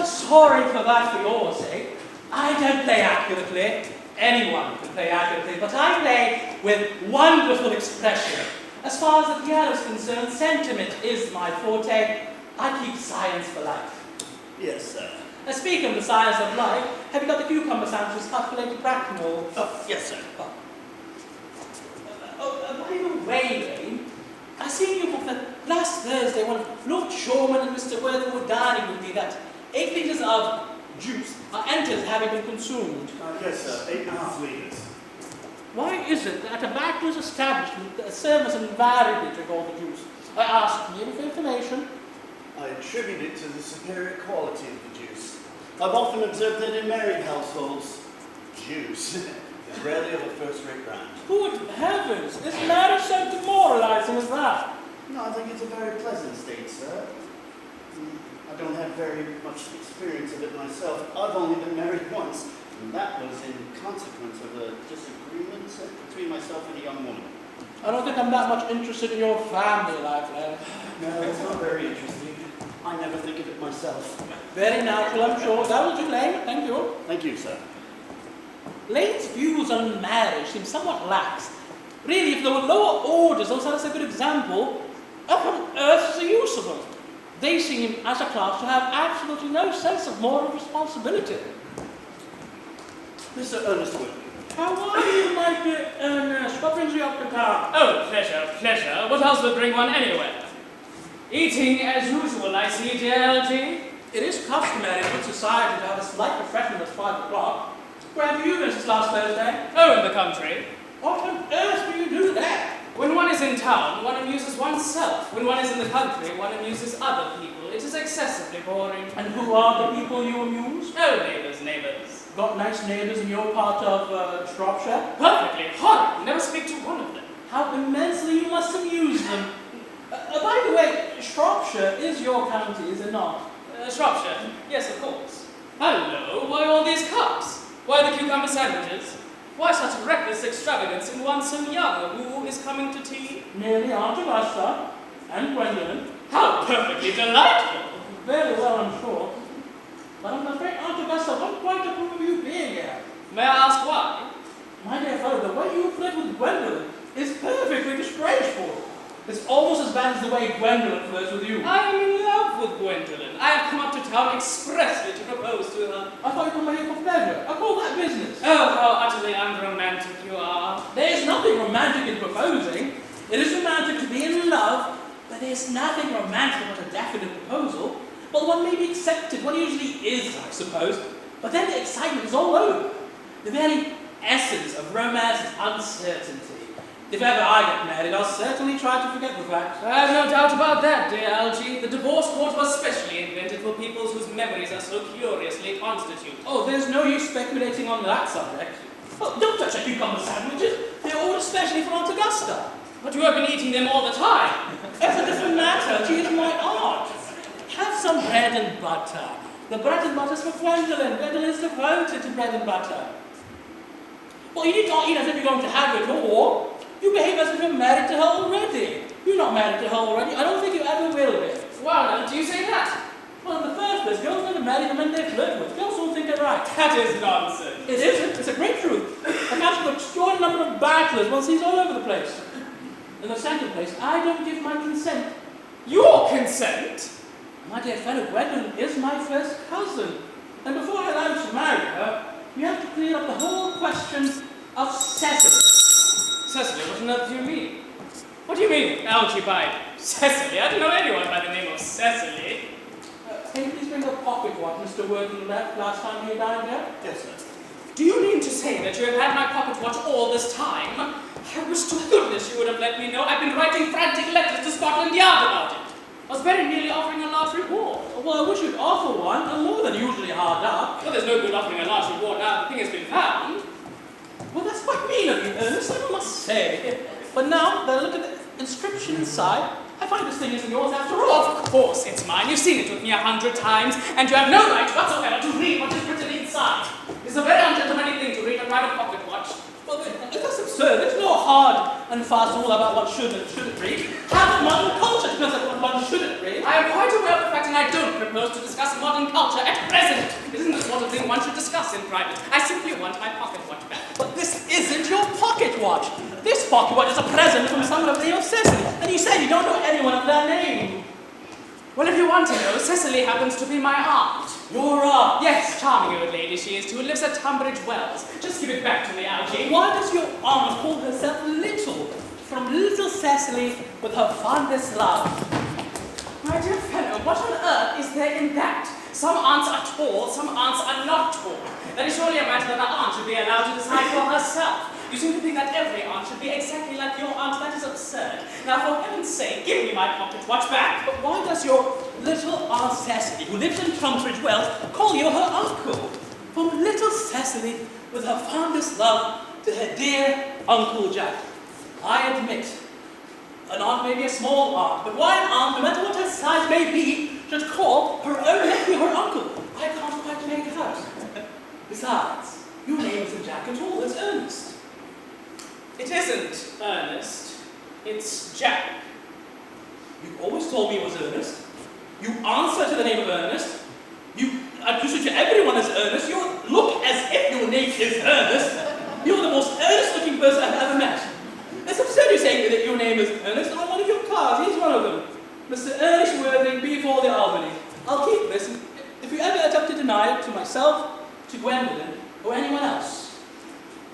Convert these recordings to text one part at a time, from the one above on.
sorry for that for your sake. I don't play accurately. Anyone can play accurately, but I play with wonderful expression. As far as the piano is concerned, sentiment is my forte. I keep science for life. Yes, sir. Now, speaking of the science of life, have you got the cucumber sandwiches cut for Lady Bracknell? Oh, yes, sir. By the way, Lane, I seen in your book that last Thursday when Lord Shawman and Mr. Worthing were dining with me that 8 litres of juice are entered having been consumed. Yes, sir. 8.5 litres. Why is it that at a bachelor's establishment the servants invariably drink all the juice? I ask merely for information. I attribute it to the superior quality of the juice. I've often observed that in married households, juice is rarely of a first-rate brand. Good heavens! Is marriage so demoralizing as that? No, I think it's a very pleasant state, sir. I don't have very much experience of it myself. I've only been married once, and that was in consequence of a disagreement between myself and a young woman. I don't think I'm that much interested in your family life, Lane. No, it's not very interesting. I never think of it myself. Very natural, I'm sure. That will do, Lane. Thank you. Thank you, sir. Lane's views on marriage seem somewhat lax. Really, if there were lower orders, those are a good example. Up on earth is the use of them. They seem, as a class, to have absolutely no sense of moral responsibility. Mr. Earnest, how are you, my dear Ernest? What brings you up to town? Oh, pleasure, pleasure. What else would bring one anywhere? Eating as usual, I see, dear LG. It is customary in good society to have a slight refreshment at 5 o'clock. Where have you been since last Thursday? Oh, in the country. What on earth do you do there? When one is in town, one amuses oneself. When one is in the country, one amuses other people. It is excessively boring. And who are the people you amuse? Oh, neighbours, neighbours. Got nice neighbours in your part of Shropshire? Perfectly horrid. Never speak to one of them. How immensely you must amuse them. By the way, Shropshire is your county, is it not? Shropshire? Yes, of course. Hello, why all these cups? Why the cucumber sandwiches? Why such reckless extravagance in one so young? Who is coming to tea? Merely Aunt Augusta and Gwendolyn. How perfectly delightful! Very well, I'm sure. But I'm afraid Aunt Augusta won't quite approve of you being here. May I ask why? My dear fellow, the way you flirt with Gwendolyn is perfectly disgraceful. It's almost as bad as the way Gwendolyn flirts with you. I am in love with Gwendolyn. I have come up to town expressly to propose to her. I thought you come here for pleasure. I call that business. Oh, how utterly unromantic you are. There is nothing romantic in proposing. It is romantic to be in love, but there's nothing romantic about a definite proposal. Well, one may be accepted. One usually is, I suppose. But then the excitement is all over. The very essence of romance is uncertainty. If ever I get married, I'll certainly try to forget the fact. I have no doubt about that, dear Algie. The divorce court was specially invented for people whose memories are so curiously constituted. Oh, there's no use speculating on that subject. Oh, don't touch the cucumber sandwiches. They're ordered specially for Aunt Augusta. But you have been eating them all the time. It's a different matter. She is my aunt. Have some bread and butter. The bread and butter's for Gwendolyn. Gwendolyn is devoted to bread and butter. Well, you need not eat as if you're going to have it all. You behave as if you're married to her already. You're not married to her already. I don't think you ever will be. Well, do you say that? Well, in the first place, girls never marry the men they flirt with. Girls don't think they're right. That is nonsense. It isn't. It's a great truth. A country with an extraordinary number of bachelors one sees all over the place. In the second place, I don't give my consent. Your consent? My dear fellow, Gwendolyn is my first cousin. And before I allow you to marry her, you have to clear up the whole question of Cecily. Cecily, what on earth do you mean? What do you mean, Algie, by Cecily? I don't know anyone by the name of Cecily. Can you please bring a pocket watch Mr. Worthing left last time he dined here? Yes, sir. Do you mean to say that you have had my pocket watch all this time? I wish to goodness you would have let me know. I've been writing frantic letters to Scotland Yard about it. I was very nearly offering a large reward. Well, I wish you'd offer one, and more than usually hard up. Well, there's no good offering a large reward now the thing has been found. Well, that's quite mean of you, Ernest, I must say. But now that I look at the inscription inside, I find this thing isn't yours after all. Of course it's mine. You've seen it with me 100 times, and you have no right whatsoever to read what is written inside. It's a very ungentlemanly thing to read and write a pocket watch. Well, that's absurd. There's no hard and fast rule about what should and shouldn't read. Half of modern culture depends on what one shouldn't read. I am quite aware of the fact, and I don't propose to discuss modern culture at present. It isn't the sort of thing one should discuss in private. I simply want my pocket watch back. But this isn't your pocket watch. This pocket watch is a present from someone of the name of Cecily. And you said you don't know anyone of that name. Well, if you want to know, Cecily happens to be my aunt. Your aunt? Yes, charming old lady she is too, lives at Tunbridge Wells. Just give it back to me, Algie. Why does your aunt call herself Little? From little Cecily with her fondest love. My dear fellow, what on earth is there in that? Some aunts are tall, some aunts are not tall. That is surely a matter that an aunt should be allowed to decide for herself. You seem to think that every aunt should be exactly like your aunt. That is absurd. Now, for heaven's sake, give me my pocket watch back. But why does your little Aunt Cecily, who lives in Tunbridge Wells, call you her uncle? From little Cecily, with her fondest love, to her dear Uncle Jack. I admit, an aunt may be a small aunt, but why an aunt, no matter what her size may be, should call her own nephew her uncle? I can't quite make it out. Besides, your name isn't Jack at all, it's Earnest. It isn't Ernest, it's Jack. You always told me it was Earnest. You answer to the name of Earnest. You accuse to everyone as Earnest. You look as if your name is Earnest. You're the most earnest-looking person I've ever met. It's absurd you saying that your name is Earnest on one of your cards. Here's one of them. Mr. Ernest Worthing, B4 the Albany. I'll keep this, and if you ever attempt to deny it to myself, to Gwendolyn, or anyone else.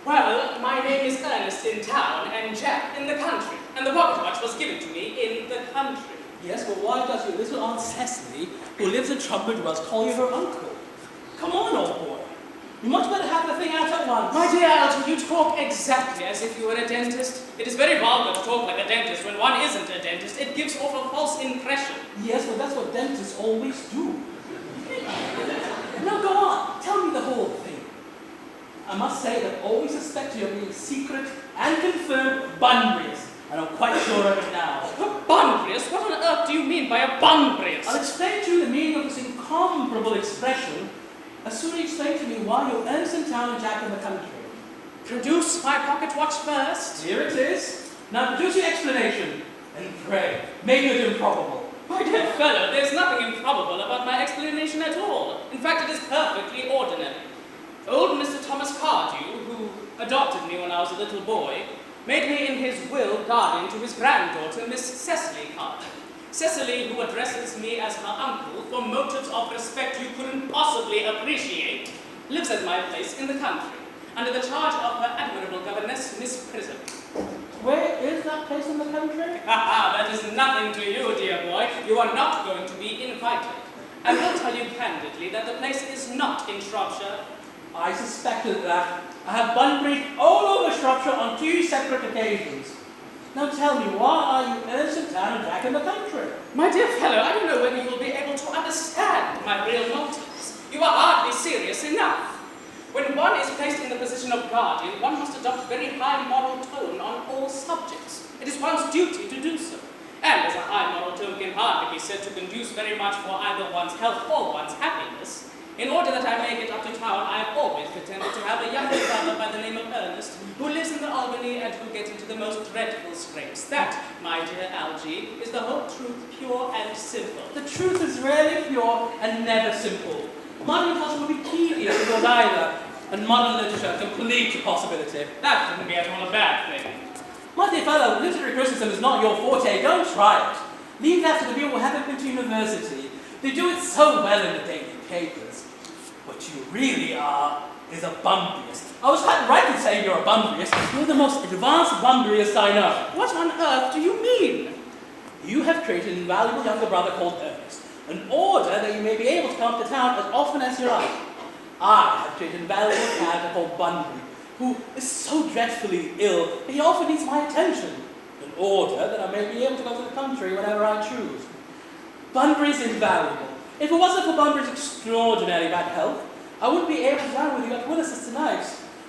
Well, my name is Ernest in town and Jack in the country, and the pocket watch was given to me in the country. Yes, but why does your little Aunt Cecily, who lives in Tunbridge Wells, call you her uncle? Come on, old boy. You much better have the thing out at once. My dear Alton, you talk exactly as if you were a dentist. It is very vulgar to talk like a dentist when one isn't a dentist. It gives off a false impression. Yes, but that's what dentists always do. Now go on, tell me the whole thing. I must say that I always suspected you of being secret and confirmed Bunburyist, and I'm quite sure of it now. Bunburyist? What on earth do you mean by a Bunburyist? I'll explain to you the meaning of this incomparable expression as soon as you explain to me why you're Ernest in town and Jack in the country. Produce my pocket watch first. Here it is. Now produce your explanation, and pray, make it improbable. My dear fellow, there's nothing improbable about my explanation at all. In fact, it is perfectly ordinary. Old Mr. Thomas Cardew, who adopted me when I was a little boy, made me in his will guardian to his granddaughter, Miss Cecily Cardew. Cecily, who addresses me as her uncle for motives of respect you couldn't possibly appreciate, lives at my place in the country, under the charge of her admirable governess, Miss Prism. Where is that place in the country? That is nothing to you, dear boy. You are not going to be invited. I will tell you candidly that the place is not in Shropshire. I suspected that. I have Bunbury all over Shropshire on 2 separate occasions. Now tell me, why are you Ernest in town and Jack in the country? My dear fellow, I don't know whether you will be able to understand my real motives. You are hardly serious enough. When one is placed in the position of guardian, one must adopt a very high moral tone on all subjects. It is one's duty to do so. And as a high moral tone can hardly be said to conduce very much for either one's health or one's happiness, in order that I may get up to town, I have always pretended to have a younger brother by the name of Ernest, who lives in the Albany and who gets into the most dreadful scrapes. That, my dear Algie, is the whole truth, pure and simple. The truth is rarely pure and never simple. Modern culture would be tedious if it was either, and modern literature a complete possibility. That wouldn't be at all a bad thing. My dear fellow, literary criticism is not your forte. Don't try it. Leave that to the people who haven't been to university. They do it so well in the daily papers. What you really are is a Bunburyist. I was quite right in saying you're a Bunburyist. You're the most advanced Bunburyist I know. What on earth do you mean? You have created an invaluable younger brother called Ernest, in order that you may be able to come up to town as often as you like. I have created an invaluable character called Bunbury, who is so dreadfully ill that he often needs my attention, in order that I may be able to go to the country whenever I choose. Bunbury's invaluable. If it wasn't for Bunbury's extraordinary bad health, I wouldn't be able to dine with you at Willis's tonight,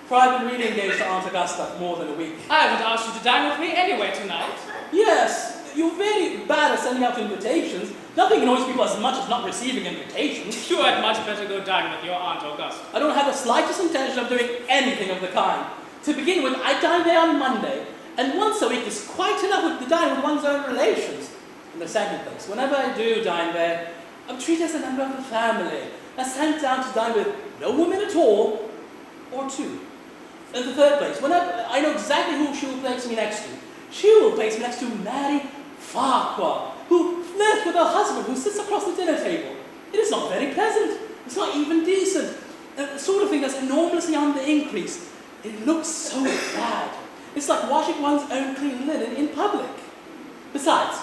for I've been really engaged to Aunt Augusta for more than a week. I would ask you to dine with me anyway tonight. Yes, you're very bad at sending out invitations. Nothing annoys people as much as not receiving invitations. You had much better go dine with your Aunt Augusta. I don't have the slightest intention of doing anything of the kind. To begin with, I dine there on Monday, and once a week is quite enough to dine with one's own relations. In the second place, whenever I do dine there, I'm treated as a member of the family, and sent down to dine with no woman at all, or two. In the third place, whenever I know exactly who she will place me next to. She will place me next to Mary Farquhar, who flirts with her husband who sits across the dinner table. It is not very pleasant. It's not even decent. The sort of thing that's enormously on the increase. It looks so bad. It's like washing one's own clean linen in public. Besides,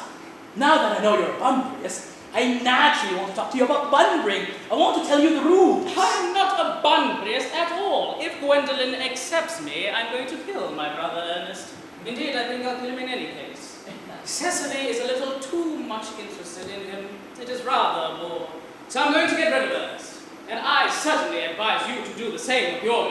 now that I know you're a Bunburyist, I naturally want to talk to you about Bunbury. I want to tell you the rules. I'm not a Bunburyist at all. If Gwendolyn accepts me, I'm going to kill my brother Earnest. Indeed, I think I'll kill him in any case. Cecily is a little too much interested in him. It is rather a bore. So I'm going to get rid of Earnest. And I certainly advise you to do the same with your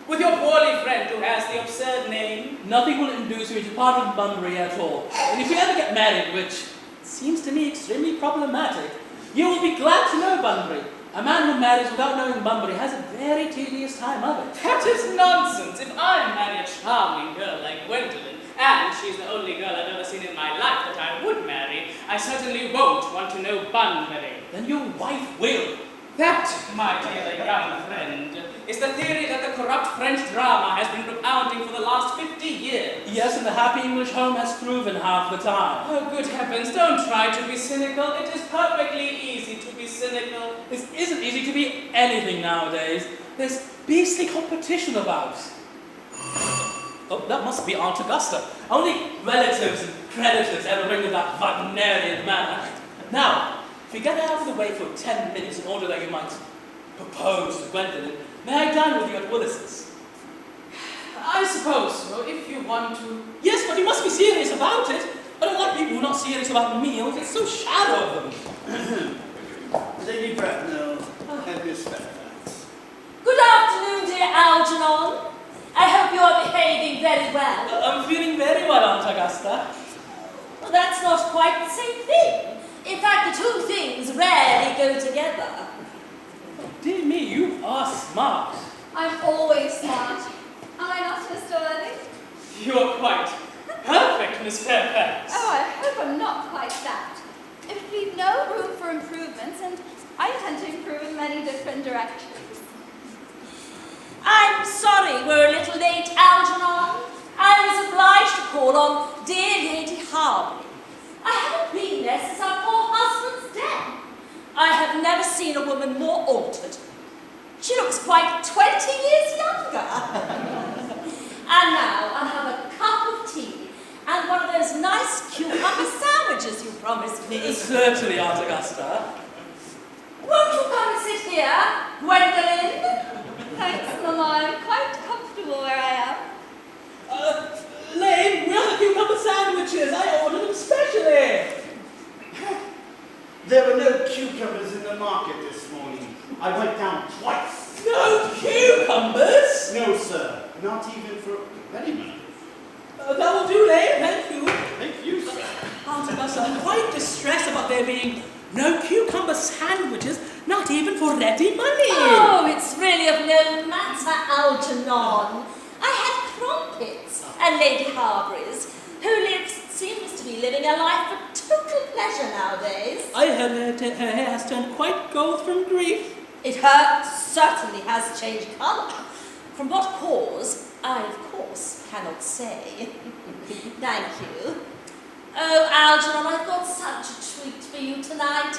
with your poorly friend who has the absurd name. Nothing will induce you to part with Bunbury at all. And if you ever get married, which seems to me extremely problematic, you will be glad to know Bunbury. A man who marries without knowing Bunbury has a very tedious time of it. That is nonsense. If I marry a charming girl like Gwendolyn, and she's the only girl I've ever seen in my life that I would marry, I certainly won't want to know Bunbury. Then your wife will. That, my dear young friend, is the theory that the corrupt French drama has been propounding for the last 50 years. Yes, and the happy English home has proven half the time. Oh, good heavens, don't try to be cynical. It is perfectly easy to be cynical. It isn't easy to be anything nowadays. There's beastly competition about. Oh, that must be Aunt Augusta. Only relatives and creditors ever bring in that Wagnerian manner. Now, if you get out of the way for 10 minutes in order that you might propose to Gwendolyn, may I dine with you at Willis's? I suppose so, if you want to. Yes, but you must be serious about it. I don't like people who are not serious about meals. It's so shallow of them. Lady Bracknell and Miss Fairfax. Good afternoon, dear Algernon. I hope you are behaving very well. I'm feeling very well, Aunt Augusta. Well, that's not quite the same thing. In fact, the two things rarely go together. Dear me, you are smart. I'm always smart. Am I not, Mr. Worthing? You are quite perfect, Miss Fairfax. Oh, I hope I'm not quite that. It would leave no room for improvements, and I intend to improve in many different directions. I'm sorry we're a little late, Algernon. I was obliged to call on dear Lady Harvey. I haven't been there since our poor husband's death. I have never seen a woman more altered. She looks quite 20 years younger. And now I'll have a cup of tea and one of those nice cucumber sandwiches you promised me. Certainly, Aunt Augusta. Won't you come and sit here, Gwendolyn? Thanks, Mama. I'm quite comfortable where I am. Lane, where are the cucumber sandwiches? I ordered them specially. There were no cucumbers in the market this morning. I went down twice. No cucumbers? No, sir. Not even for Merriman. That will do, Lane. Thank you. Thank you, sir. Aunt Augusta, I'm quite distressed about there being no cucumber sandwiches, not even for ready money. Oh, it's really of no matter, Algernon. I had crumpets and Lady Harbury's, who seems to be living a life of total pleasure nowadays. I heard her hair has turned quite gold from grief. It certainly has changed colour. From what cause, I of course cannot say. Thank you. Oh, Algernon, I've got such a treat for you tonight.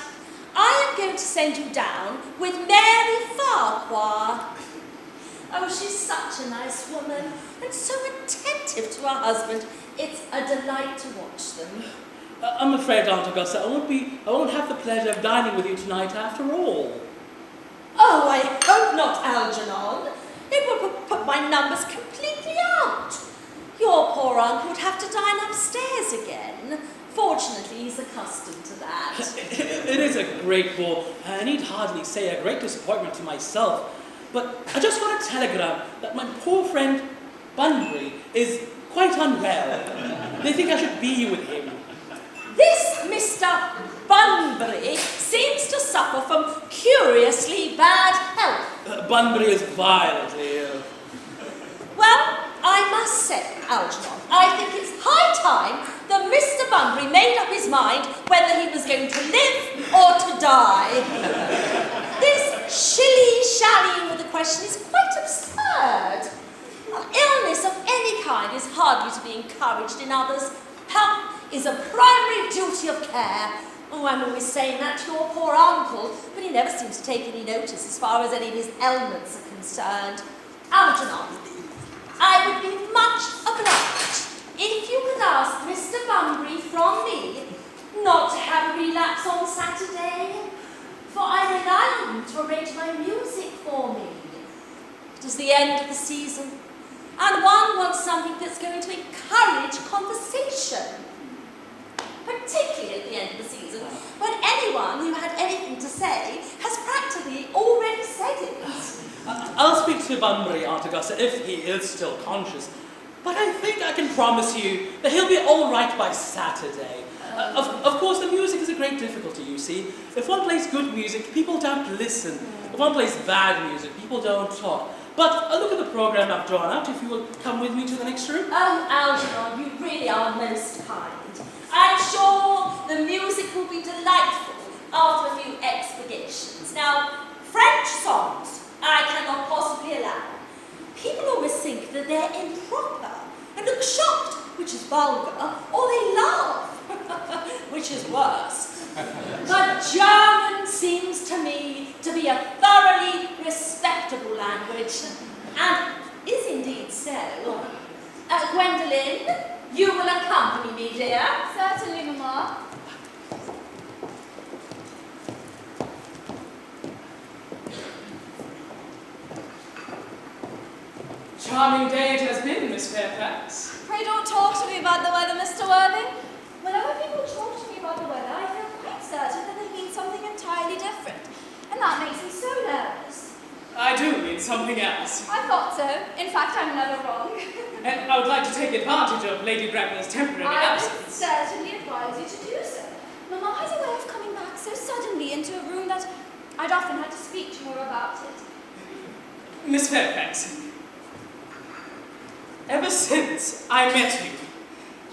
I am going to send you down with Mary Farquhar. Oh, she's such a nice woman and so attentive to her husband. It's a delight to watch them. I'm afraid, Aunt Augusta, I won't have the pleasure of dining with you tonight after all. Oh, I hope not, Algernon. It would put my numbers completely out. Your poor uncle would have to dine upstairs again. Fortunately, he's accustomed to that. It is a great bore. I need hardly say a great disappointment to myself. But I just got a telegram that my poor friend Bunbury is quite unwell. They think I should be with him. This Mr. Bunbury seems to suffer from curiously bad health. Bunbury is violently ill. Well, I'm must say, Algernon, I think it's high time that Mr. Bunbury made up his mind whether he was going to live or to die. This shilly-shallying with the question is quite absurd. Illness of any kind is hardly to be encouraged in others. Health is a primary duty of care. Oh, I'm always saying that to your poor uncle, but he never seems to take any notice as far as any of his ailments are concerned. Algernon, I would be much obliged if you could ask Mr. Bunbury from me not to have a relapse on Saturday, for I rely on him to arrange my music for me. It is the end of the season, and one wants something that's going to encourage conversation. Particularly at the end of the season, when anyone who had anything to say has practically already said it. I'll speak to Bunbury, Aunt Augusta, if he is still conscious. But I think I can promise you that he'll be all right by Saturday. Of course, the music is a great difficulty, you see. If one plays good music, people don't listen. If one plays bad music, people don't talk. But a look at the program I've drawn out, if you will come with me to the next room. Oh, Algernon, you really are most kind. I'm sure the music will be delightful after a few expurgations. Now, French songs I cannot possibly allow. People always think that they're improper and look shocked, which is vulgar, or they laugh, which is worse. But German seems to me to be a thoroughly respectable language, and is indeed so. Gwendolyn, you will accompany me, dear. Certainly, Mamma. Charming day it has been, Miss Fairfax. Pray don't talk to me about the weather, Mr. Worthing. Whenever people talk to me about the weather, I feel quite certain that they mean something entirely different. And that makes me so nervous. I do mean something else. I thought so. In fact, I'm never wrong. And I would like to take advantage of Lady Bracknell's temporary I would absence. certainly advise you to do so. Mamma has a way of coming back so suddenly into a room that I'd often had to speak to her about it. Miss Fairfax, ever since I met you,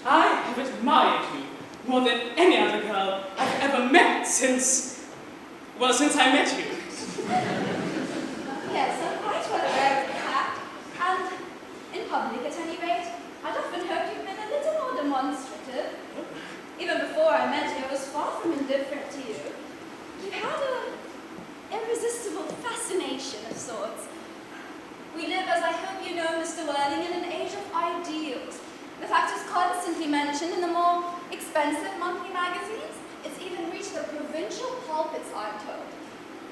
I have admired you more than any other girl I've ever met since I met you. Yes, I'm quite well aware of the fact. And in public, at any rate, I'd often hoped you'd been a little more demonstrative. Even before I met you, I was far from indifferent to you. You had an irresistible fascination of sorts. We live, as I hope you know, Mr. Worthing, in an age of ideals. The fact is constantly mentioned in the more expensive monthly magazines. It's even reached the provincial pulpits, I'm told.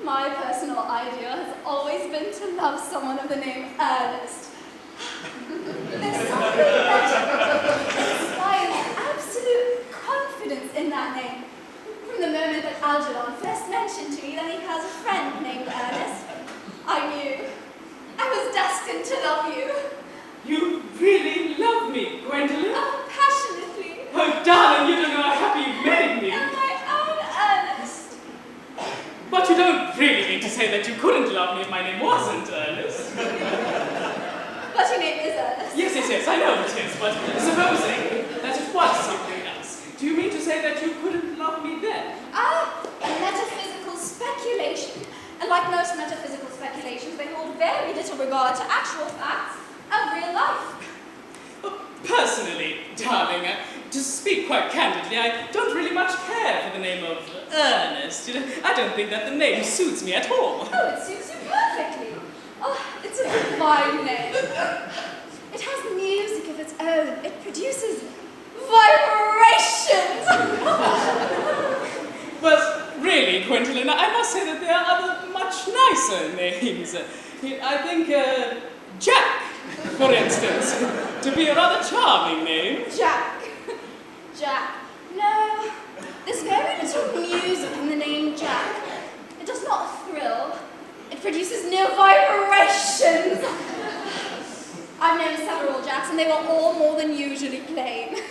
My personal ideal has always been to love someone of the name Earnest. There's something that inspires absolute confidence in that name. From the moment that Algernon first mentioned to me that he has a friend named Ernest, I knew I was destined to love you. You really love me, Gwendolyn? Oh, passionately. Oh, darling, you don't know how happy you've made me. And my own Ernest. But you don't really mean to say that you couldn't love me if my name wasn't Ernest. But your name is Ernest. Yes, I know it is, but supposing that it was something else, do you mean to say that you couldn't love me then? Ah, a metaphysical speculation. And like most metaphysical speculations, they hold very little regard to actual facts of real life. Personally, darling, to speak quite candidly, I don't really much care for the name of Ernest. I don't think that the name suits me at all. Oh, it suits you perfectly. Oh, it's a divine name. It has music of its own. It produces vibrations. But really, Gwendolyn, I must say that there are other much nicer names. I think Jack, for instance, to be a rather charming name. Jack. No, there's very little music in the name Jack. It does not thrill. It produces no vibrations. I've known several Jacks, and they were all more than usually plain.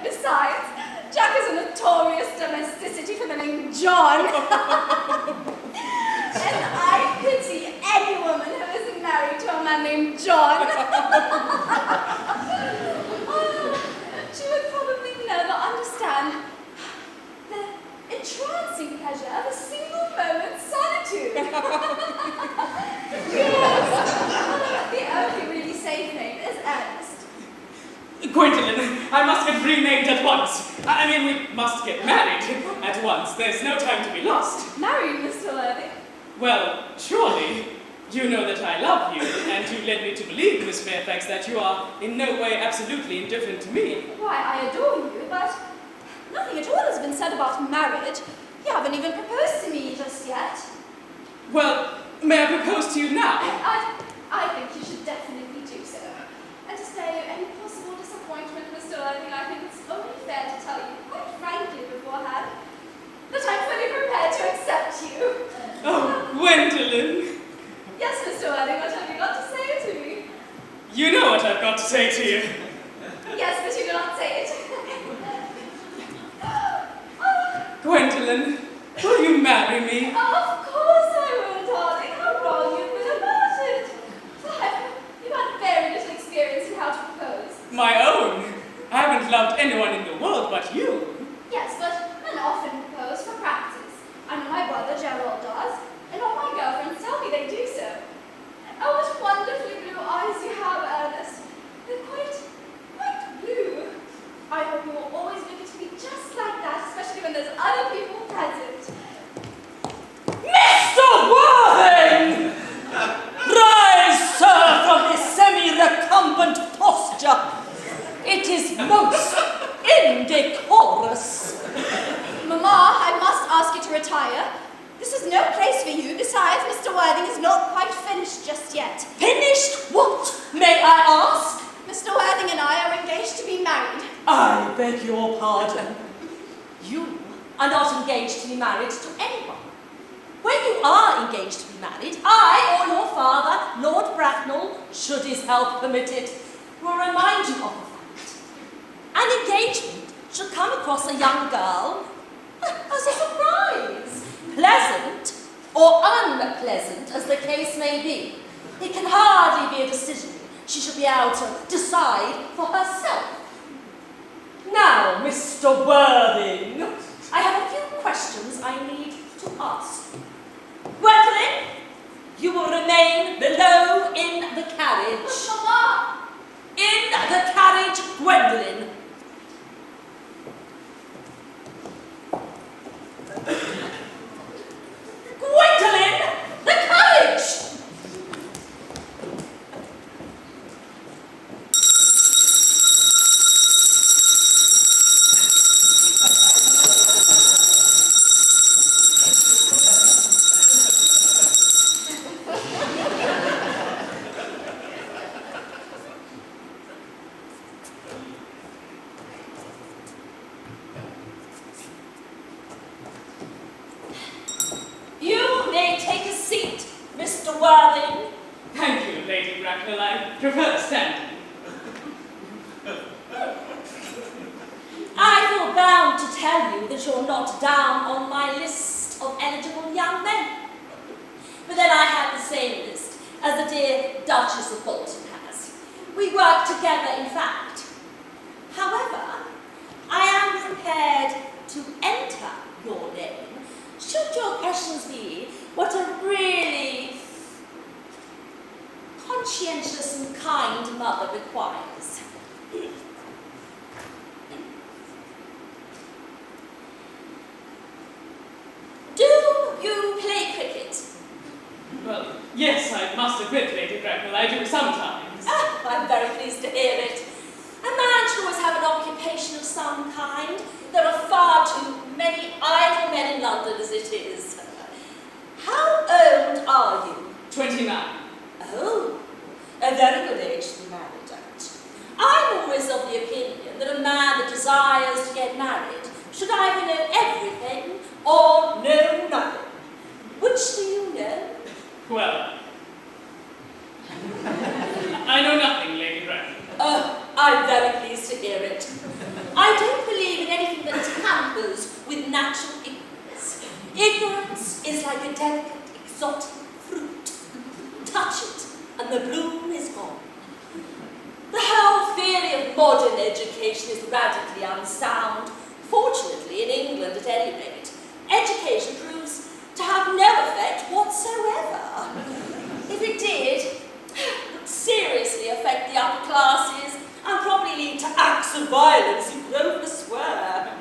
Besides, Jack is a notorious domesticity for the name John. And I pity any woman who isn't married to a man named John. The only really safe name is Ernest. Gwendolyn, I must get renamed at once. I mean, we must get married at once. There's no time to be lost. Married, Mr. Worthing? Well, surely, you know that I love you, and you led me to believe, Miss Fairfax, that you are in no way absolutely indifferent to me. Why, I adore you, but nothing at all has been said about marriage. You haven't even proposed to me just yet. Well, may I propose to you now? I think you should definitely do so. And to spare you any possible disappointment, Mr. Worthing, I think it's only fair to tell you, quite frankly beforehand, that I'm fully prepared to accept you. Oh, Gwendolyn. Yes, Mr. Worthing, what have you got to say to me? You know what I've got to say to you. Yes, but you do not say it. Gwendolyn, will you marry me? Of course I will, darling. How wrong you've been about it. You've had very little experience in how to propose. My own. I haven't loved anyone in the world but you. Yes, but men often propose for practice. I know my brother Gerald does, and all my girlfriends tell me they do so. Oh, what wonderfully blue eyes you have, Ernest. They're quite blue. I hope you will always look at me just like that, especially when there's other people present. Mr. Worthing! Rise, sir, from this semi-recumbent posture. It is most indecorous. Mamma, I must ask you to retire. This is no place for you. Besides, Mr. Worthing is not quite finished just yet. Finished what, may I ask? Mr. Worthing and I are engaged to be married. I beg your pardon. You are not engaged to be married to anyone. When you are engaged to be married, I or your father, Lord Bracknell, should his health permit it, will remind you of the fact. An engagement should come across a young girl as a surprise, pleasant or unpleasant as the case may be. It can hardly be a decision she should be able to decide for herself. Now, Mr. Worthing, I have a few questions I need to ask. Gwendolyn, you will remain below in the carriage. Mamma! In the carriage, Gwendolyn. Gwendolyn, the carriage! Thank you, Lady Bracknell. I prefer standing. I feel bound to tell you that you're not down on my list of eligible young men. But then I have the same list as the dear Duchess of Bolton has. We work together, in fact. However, I am prepared to enter your name, should your questions be what a really conscientious and kind mother requires. Do you play cricket? Well, yes, I must admit, Lady Bracknell, I do sometimes. I'm very pleased to hear it. A man should always have an occupation of some kind. There are far too many idle men in London as it is. How old are you? 29. Oh, a very good age to be married at. I'm always of the opinion that a man that desires to get married should either know everything or know nothing. Which do you know? Well, I know nothing, Lady Bracknell. Oh, I'm very pleased to hear it. I don't believe in anything that tampers with natural ignorance. Ignorance is like a delicate, exotic fruit. Touch it, and the bloom is gone. The whole theory of modern education is radically unsound. Fortunately, in England at any rate, education proves to have no effect whatsoever. If it did, it would seriously affect the upper classes and probably lead to acts of violence, you know the swear.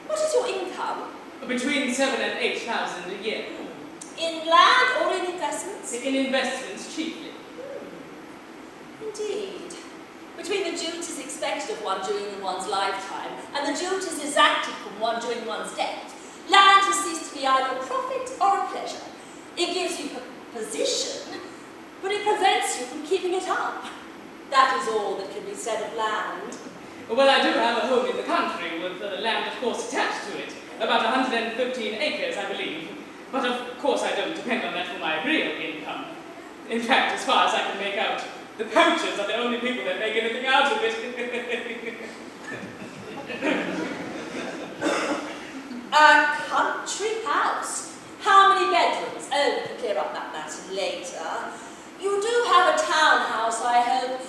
What is your income? Between 7,000 and 8,000 a year. In land or in investments? In investments, chiefly. Indeed. Between the duties expected of one during one's lifetime and the duties exacted from one during one's death, land has ceased to be either a profit or a pleasure. It gives you position, but it prevents you from keeping it up. That is all that can be said of land. Well, I do have a home in the country with land, of course, attached to it. About 115 acres, I believe. But of course I don't depend on that for my real income. In fact, as far as I can make out, the poachers are the only people that make anything out of it. A country house. How many bedrooms? Oh, we can clear up that matter later. You do have a townhouse, I hope.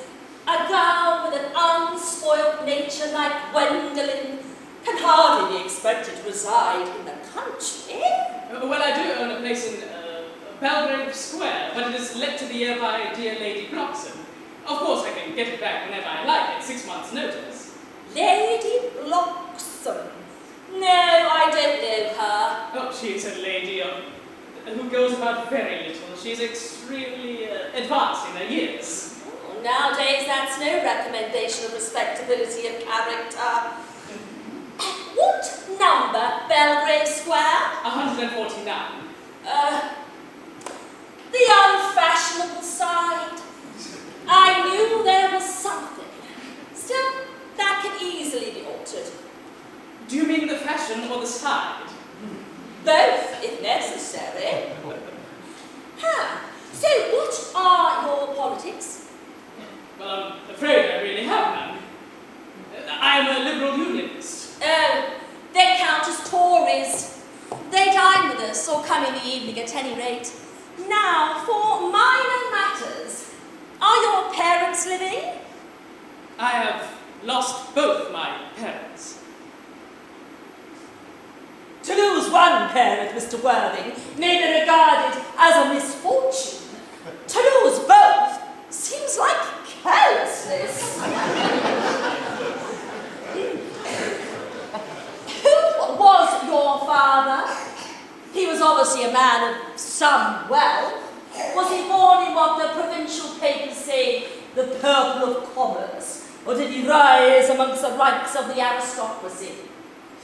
A girl with an unspoiled nature like Gwendolyn can hardly be expected to reside in the country. Well, I do own a place in Belgrave Square, but it is let to the air by dear Lady Bloxham. Of course, I can get it back whenever I like at 6 months' notice. Lady Bloxham? No, I don't know her. Oh, she is a lady who goes about very little. She's extremely advanced in her years. Oh, nowadays, that's no recommendation of respectability of character. What number, Belgrave Square? 149. The unfashionable side. I knew there was something. Still, that can easily be altered. Do you mean the fashion or the side? Both, if necessary. So, what are your politics? Well, I'm afraid I really have none. I am a liberal unionist. Oh, they count as Tories. They dine with us, or come in the evening at any rate. Now, for minor matters. Are your parents living? I have lost both my parents. To lose one parent, Mr. Worthing, may be regarded as a misfortune. To lose both seems like carelessness. Who was your father? He was obviously a man of some wealth. Was he born in what the provincial papers say, the purple of commerce? Or did he rise amongst the ranks of the aristocracy?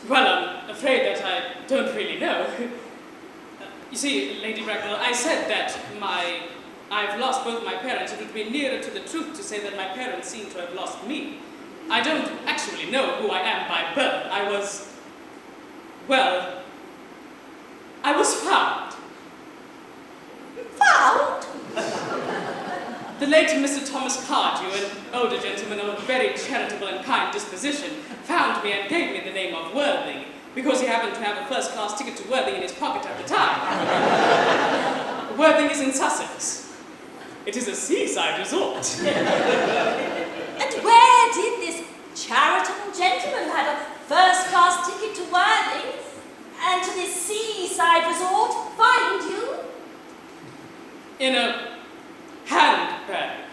Well, I'm afraid that I don't really know. You see, Lady Bracknell, I said that I've lost both my parents. It would be nearer to the truth to say that my parents seem to have lost me. I don't actually know who I am by birth. I was found. Found? The late Mr. Thomas Cardew, an older gentleman of a very charitable and kind disposition, found me and gave me the name of Worthing, because he happened to have a first-class ticket to Worthing in his pocket at the time. Worthing is in Sussex. It is a seaside resort. And where did this charitable gentleman have a first-class ticket to Worthing and to this seaside resort find you? In a handbag.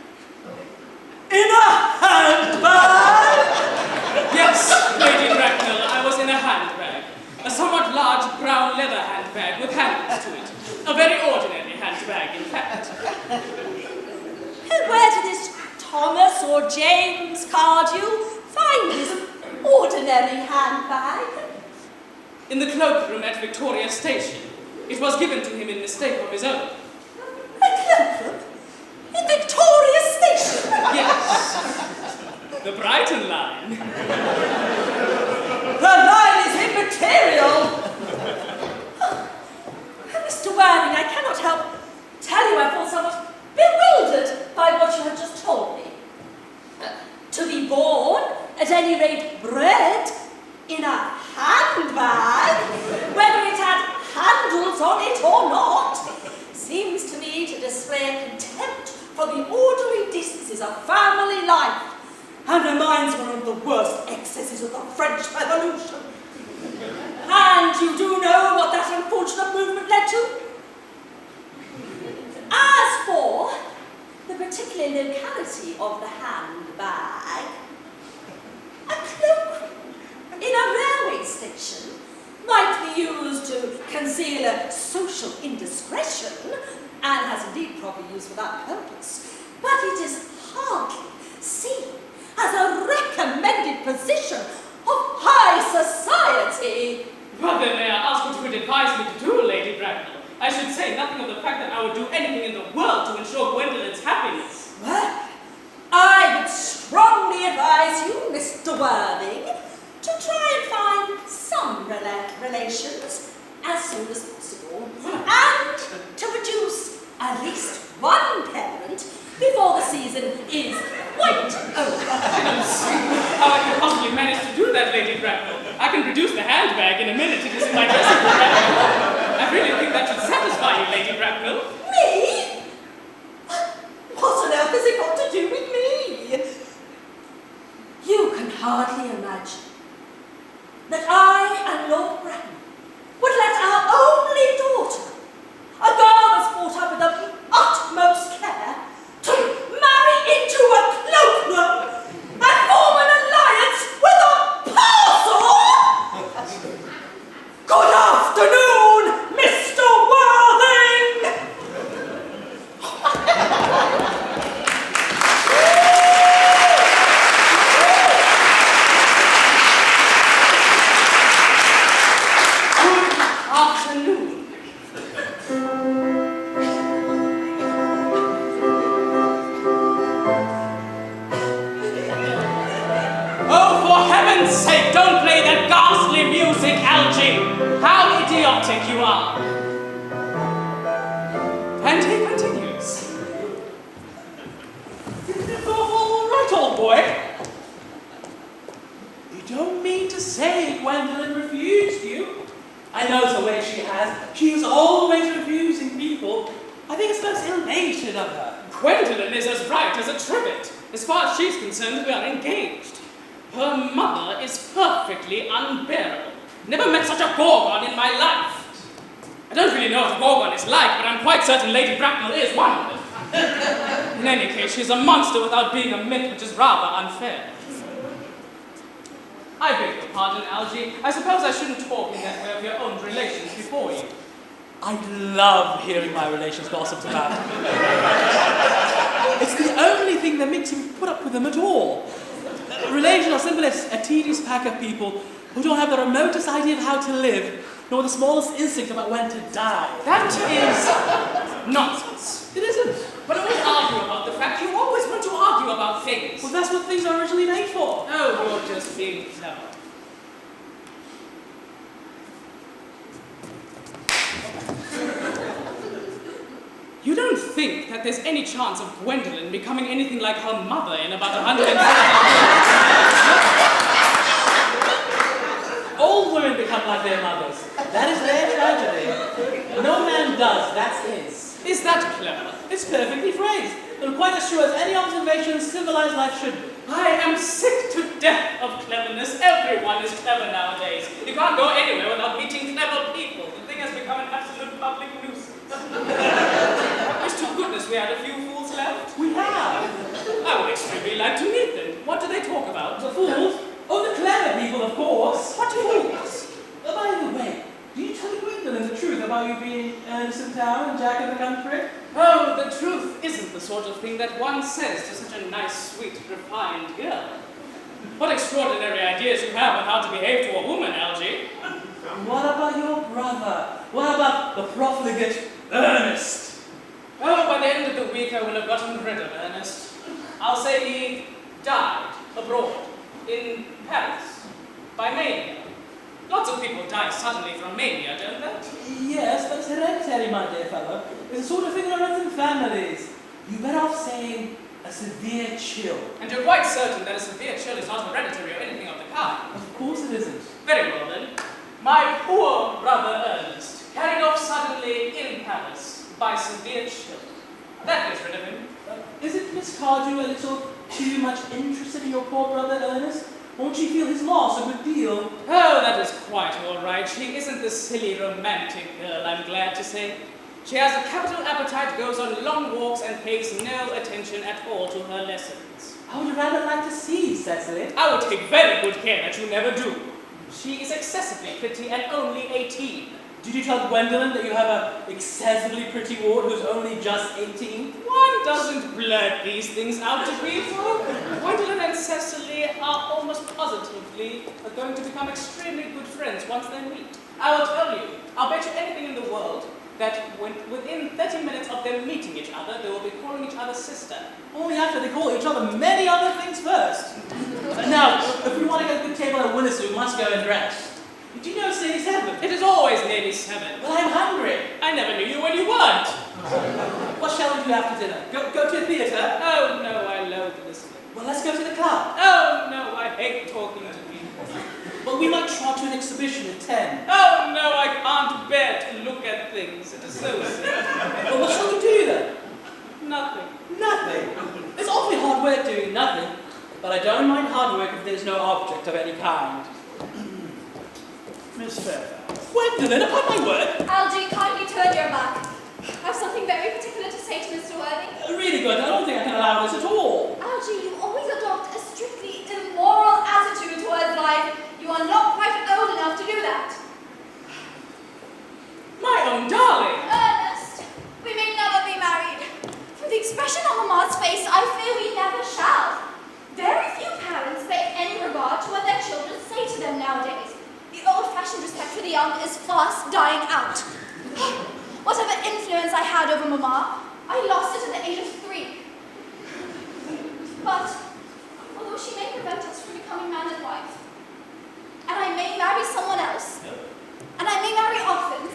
In a handbag? Yes, Lady Bracknell, I was in a handbag. A somewhat large brown leather handbag with handles to it. A very ordinary handbag, in fact. And where did this Thomas or James Cardew find this ordinary handbag? In the cloakroom at Victoria Station. It was given to him in mistake of his own. A cloakroom? In Victoria Station? Yes. The Brighton line. The line is immaterial. Mr. Worthing, I cannot help tell you I feel somewhat bewildered by what you have just told me. To be born, at any rate bred, in a handbag, whether it had handles on it or not, seems to me to display a contempt for the orderly decencies of family life, and reminds one of the worst excesses of the French Revolution. And you do know what that unfortunate movement led to? As for the particular locality of the handbag, a cloakroom in a railway station might be used to conceal a social indiscretion, and has indeed proper use for that purpose, but it is hardly seen as a recommended position of high society. Well, then may I ask what you would advise me to do, Lady Bracknell? I should say nothing of the fact that I would do anything in the world to ensure Gwendolyn's happiness. Well, I would strongly advise you, Mr. Worthing, to try and find some relations as soon as possible, and to produce at least one parent before the season is quite over. How I can possibly manage to do that, Lady Bracknell? I can produce the handbag in a minute. It is in my dressing room. I really think that should satisfy you, Lady Bracknell. Me? What on earth has it got to do with me? You can hardly imagine that I and Lord Bracknell would let our only daughter, a girl that's brought up with the utmost care, to marry into a cloakroom and form an alliance with a parcel? Good afternoon, Mr. Worthing! Afternoon. Oh, for heaven's sake, don't play that ghastly music, Algie! How idiotic you are! And he continues. All right, old boy. You don't mean to say Gwendolyn refused you? I know the way she has. She is always refusing people. I think it's most ill-natured of her. Gwendolyn is as right as a trivet. As far as she's concerned, we are engaged. Her mother is perfectly unbearable. Never met such a gorgon in my life. I don't really know what a gorgon is like, but I'm quite certain Lady Bracknell is one of them. In any case, she's a monster without being a myth, which is rather unfair. I beg your pardon, Algie. I suppose I shouldn't talk in that way of your own relations before you. I love hearing my relations gossiped about. It's the only thing that makes me put up with them at all. Relations are simply a tedious pack of people who don't have the remotest idea of how to live, nor the smallest instinct about when to die. That is nonsense. It isn't. But I won't argue about the fact you always want to argue about things. Well, that's what things are originally made for. Oh, you're just being clever. You don't think that there's any chance of Gwendolyn becoming anything like her mother in about 150 years? All women become like their mothers. That is their tragedy. No man does, that's his. Is that clever? It's perfectly phrased, and quite as true as any observation civilized life should be. I am sick to death of cleverness. Everyone is clever nowadays. You can't go anywhere without meeting clever people. The thing has become an absolute public nuisance. I wish to goodness we had a few fools left. We have. I would extremely like to meet them. What do they talk about? The fools? Oh, the clever people, of course. What fools? By the way, do you tell Gwendolyn the truth about you being Ernest in town and Jack in the country? Oh, the truth isn't the sort of thing that one says to such a nice, sweet, refined girl. What extraordinary ideas you have on how to behave to a woman, Algie. What about your brother? What about the profligate Earnest? Oh, by the end of the week I will have gotten rid of Ernest. I'll say he died abroad, in Paris, by mania. Lots of people die suddenly from mania, don't they? Yes, but it's hereditary, my dear fellow. It's the sort of thing that runs in families. You're better off saying a severe chill. And you're quite certain that a severe chill is not hereditary or anything of the kind? Of course it isn't. Very well then. My poor brother Ernest, carried off suddenly in Paris by severe chill. That gets rid of him. Isn't Miss Cardew a little too much interested in your poor brother Ernest? Won't she feel his loss a good deal? Oh, that is quite all right. She isn't the silly romantic girl, I'm glad to say. She has a capital appetite, goes on long walks, and pays no attention at all to her lessons. I would rather like to see, Cecily. I will take very good care that you never do. She is excessively pretty and only 18. Did you tell Gwendolyn that you have an excessively pretty ward who's only just 18? One doesn't blurt these things out to people. Gwendolyn and Cecily are almost positively going to become extremely good friends once they meet. I will tell you, I'll bet you anything in the world that within 30 minutes of them meeting each other, they will be calling each other sister. Only after they call each other many other things first. Now, if we want to get a good table at Willis, we must go and dress. Do you know it's nearly 7? It is always nearly 7. Well, I'm hungry. I never knew you when you weren't. What shall we do after dinner? Go to a theatre? Oh no, I loathe listening. Well, let's go to the club. Oh no, I hate talking to people. Well, we might trot to an exhibition at 10. Oh no, I can't bear to look at things. It is so sick. Well, what shall we do then? Nothing. Nothing. It's awfully hard work doing nothing. But I don't mind hard work if there's no object of any kind. Miss Fairfax. Gwendolyn, upon my word. Algie, kindly turn your back. I have something very particular to say to Mr. Worthing. Really good. I don't think I can allow this at all. Algie, you always adopt a strictly immoral attitude towards life. You are not quite old enough to do that. My own darling. Earnest, we may never be married. From the expression on Mama's face, I fear we never shall. Very few parents pay any regard to what their children say to them nowadays. The old-fashioned respect for the young is fast dying out. Whatever influence I had over Mama, I lost it at the age of 3. But, although she may prevent us from becoming man and wife, and I may marry someone else, and I may marry often,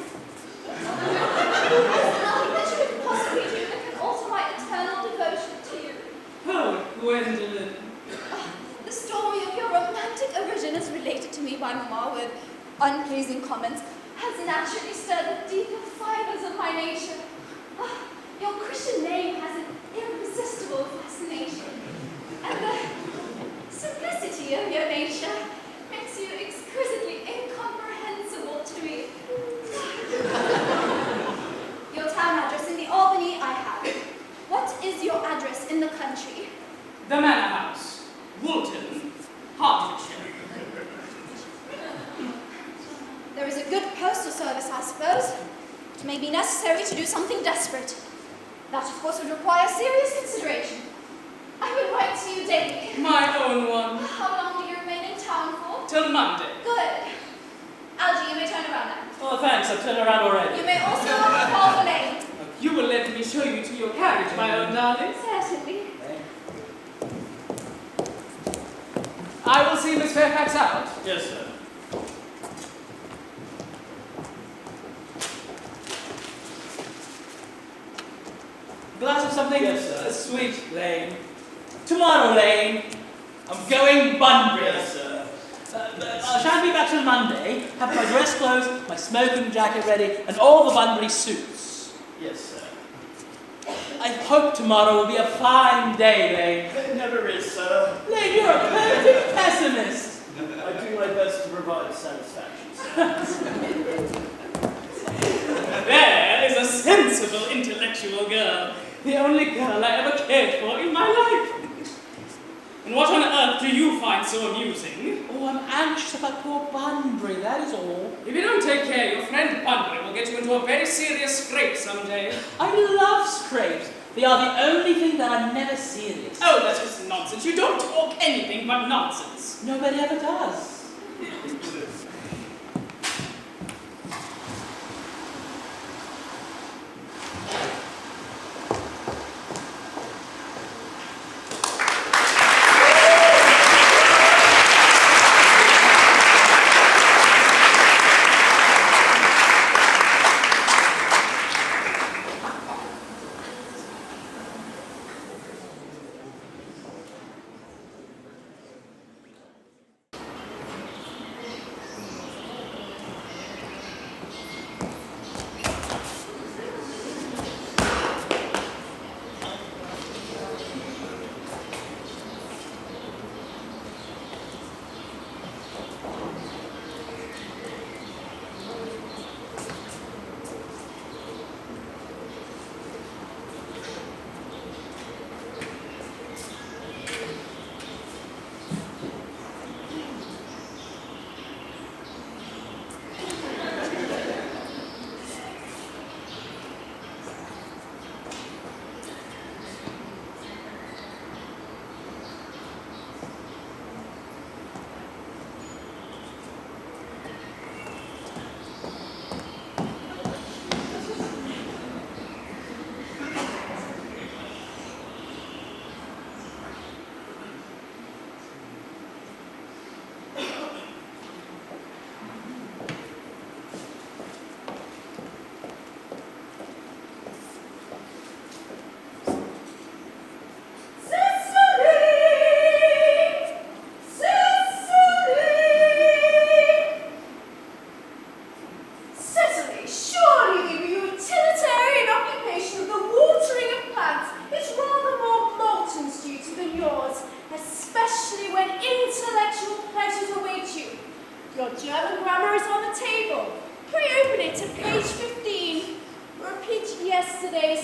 there's nothing that you could possibly do that can alter my eternal devotion to you. Oh, Gwendolyn. The story of your romantic origin as related to me by Mama with unpleasing comments has naturally stirred the deeper fibers of my nature. Your Christian name has an irresistible fascination, and the simplicity of your nature makes you exquisitely incomprehensible to me. Your town address in the Albany I have. What is your address in the country? The Manor House, Woolton, Hertfordshire. There is a good postal service, I suppose. It may be necessary to do something desperate. That, of course, would require serious consideration. I will write to you daily. My own one. How long do you remain in town for? Till Monday. Good. Algie, you may turn around now. Oh, thanks. I've turned around already. You may also call for Lane. You will let me show you to your carriage, my own darling. Certainly. I will see Miss Fairfax out. Yes, sir. Glass of something? Yes, sir. Sweet, Lane. Tomorrow, Lane. I'm going Bunbury. Yes, sir. I shan't be back till Monday. Have my dress clothes, my smoking jacket ready, and all the Bunbury suits. Yes, sir. I hope tomorrow will be a fine day, Lane. It never is, sir. Lane, you're a perfect pessimist. I do my best to provide satisfaction, sir. There is a sensible, intellectual girl. The only girl I ever cared for in my life. And what on earth do you find so amusing? Oh, I'm anxious about poor Bunbury, that is all. If you don't take care, your friend Bunbury will get you into a very serious scrape someday. I love scrapes. They are the only thing that are never serious. Oh, that is nonsense. You don't talk anything but nonsense. Nobody ever does.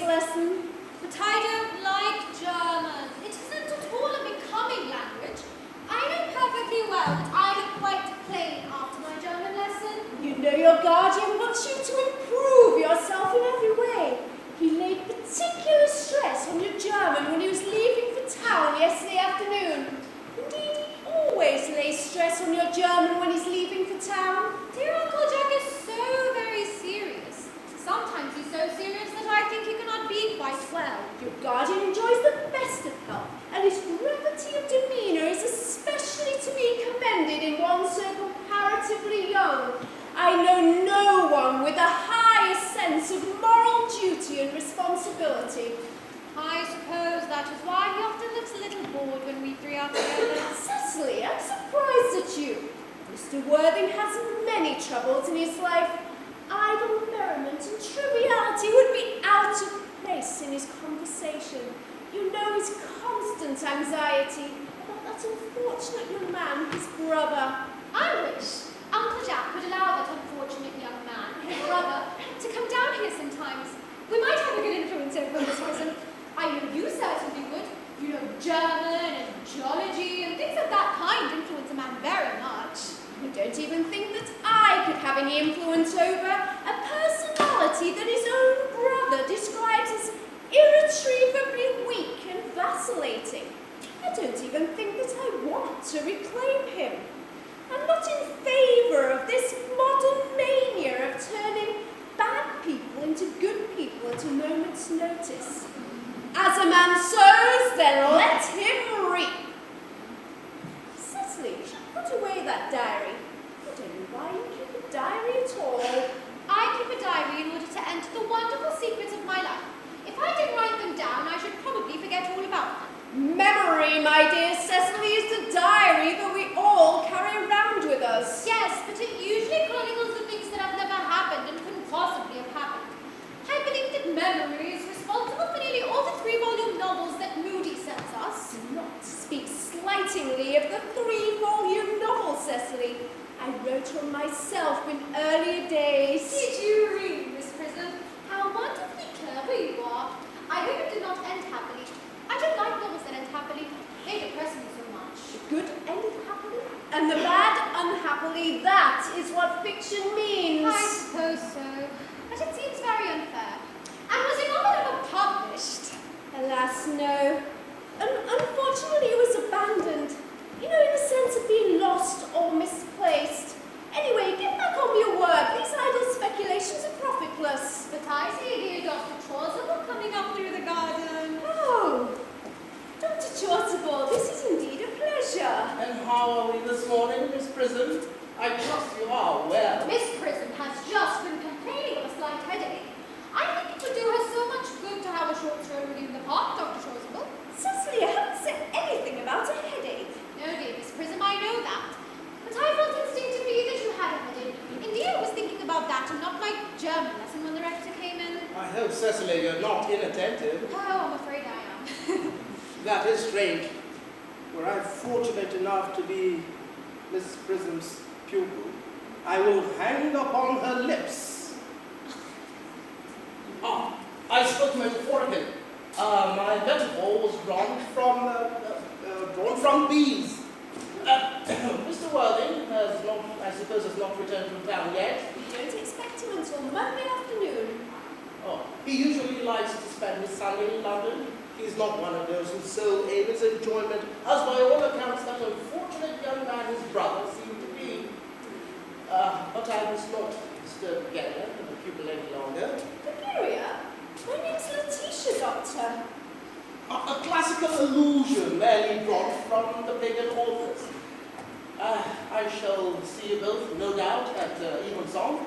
lesson. But I don't like German. It isn't at all a becoming language. I know perfectly well that I look quite plain after my German lesson. You know your guardian wants you to improve yourself in every way. He laid particular stress on your German when he was leaving for town yesterday afternoon. Indeed, he always lays stress on your German when he's leaving for town. Dear Uncle Jack is so very serious. Sometimes he's so serious that I think he cannot be quite well. Your guardian enjoys the best of health, and his gravity of demeanour is especially to be commended in one so comparatively young. I know no one with a higher sense of moral duty and responsibility. I suppose that is why he often looks a little bored when we three are together. Cecily, I'm surprised at you. Mr. Worthing has many troubles in his life. Idle merriment and triviality would be out of place in his conversation. You know his constant anxiety about that unfortunate young man, his brother. I wish Uncle Jack would allow that unfortunate young man, his brother, to come down here sometimes. We might have a good influence over Miss Prism. I know you certainly would. You know, German and geology and things of that kind influence a man very much. You don't even think that I could have any influence over a personality that his own brother describes as irretrievably weak and vacillating. I don't even think that I want to reclaim him. I'm not in favour of this modern mania of turning bad people into good people at a moment's notice. As a man sows, then let him reap. Cecily, you should put away that diary. I don't know why you keep a diary at all. I keep a diary in order to enter the wonderful secrets of my life. If I didn't write them down, I should probably forget all about them. Memory, my dear Cecily, is the diary that we all carry around with us. Yes, but it usually chronicles the things that have never happened and couldn't possibly have happened. I believe that memory is responsible for nearly all the 3-volume novels that Moody sends us. Do not speak slightingly of the 3-volume novel, Cecily. I wrote one myself in earlier days. Did you read, Miss Prism? How wonderfully clever you are. I hope it did not end happily. I don't like novels that end happily. They depress me so much. The good ended happily, and the bad unhappily. That is what fiction means. I suppose so. But it seems very unfair. And was your novel ever published? Alas, no. Unfortunately, it was abandoned. You know, in the sense of being lost or misplaced. Anyway, get back on your work. These idle speculations are profitless. But I see dear Dr. Chausable coming up through the garden. Oh, Dr. Chausable, this is indeed a pleasure. And how are we this morning, Miss Prism? I trust you are well. Miss Prism has just been complaining of a slight headache. I think it would do her so much good to have a short stroll with you in the park, Dr. Chausable. Cecily, I haven't said anything about a headache. No, dear Miss Prism, I know that. But I felt instinctively that you had a headache. Indeed, I was thinking about that and not my German lesson when the rector came in. I hope, Cecily, you're not inattentive. Oh, I'm afraid I am. That is strange. Were I fortunate enough to be Miss Prism's pupil, I will hang upon her lips. Ah, I spoke metaphorically. My metaphor was drawn from bees. Mr. Worthing has not, I suppose, has not returned from town yet. We don't expect him until Monday afternoon. Oh, he usually likes to spend his Sunday in London. He's not one of those whose sole aim is enjoyment, As by all accounts, that unfortunate young man, his brother, seemed to be. But I must not disturb Gillies and the pupil any longer. Bulgaria? My name's Letitia, Doctor. A classical allusion merely brought from the pagan authors. I shall see you both, no doubt, at evensong.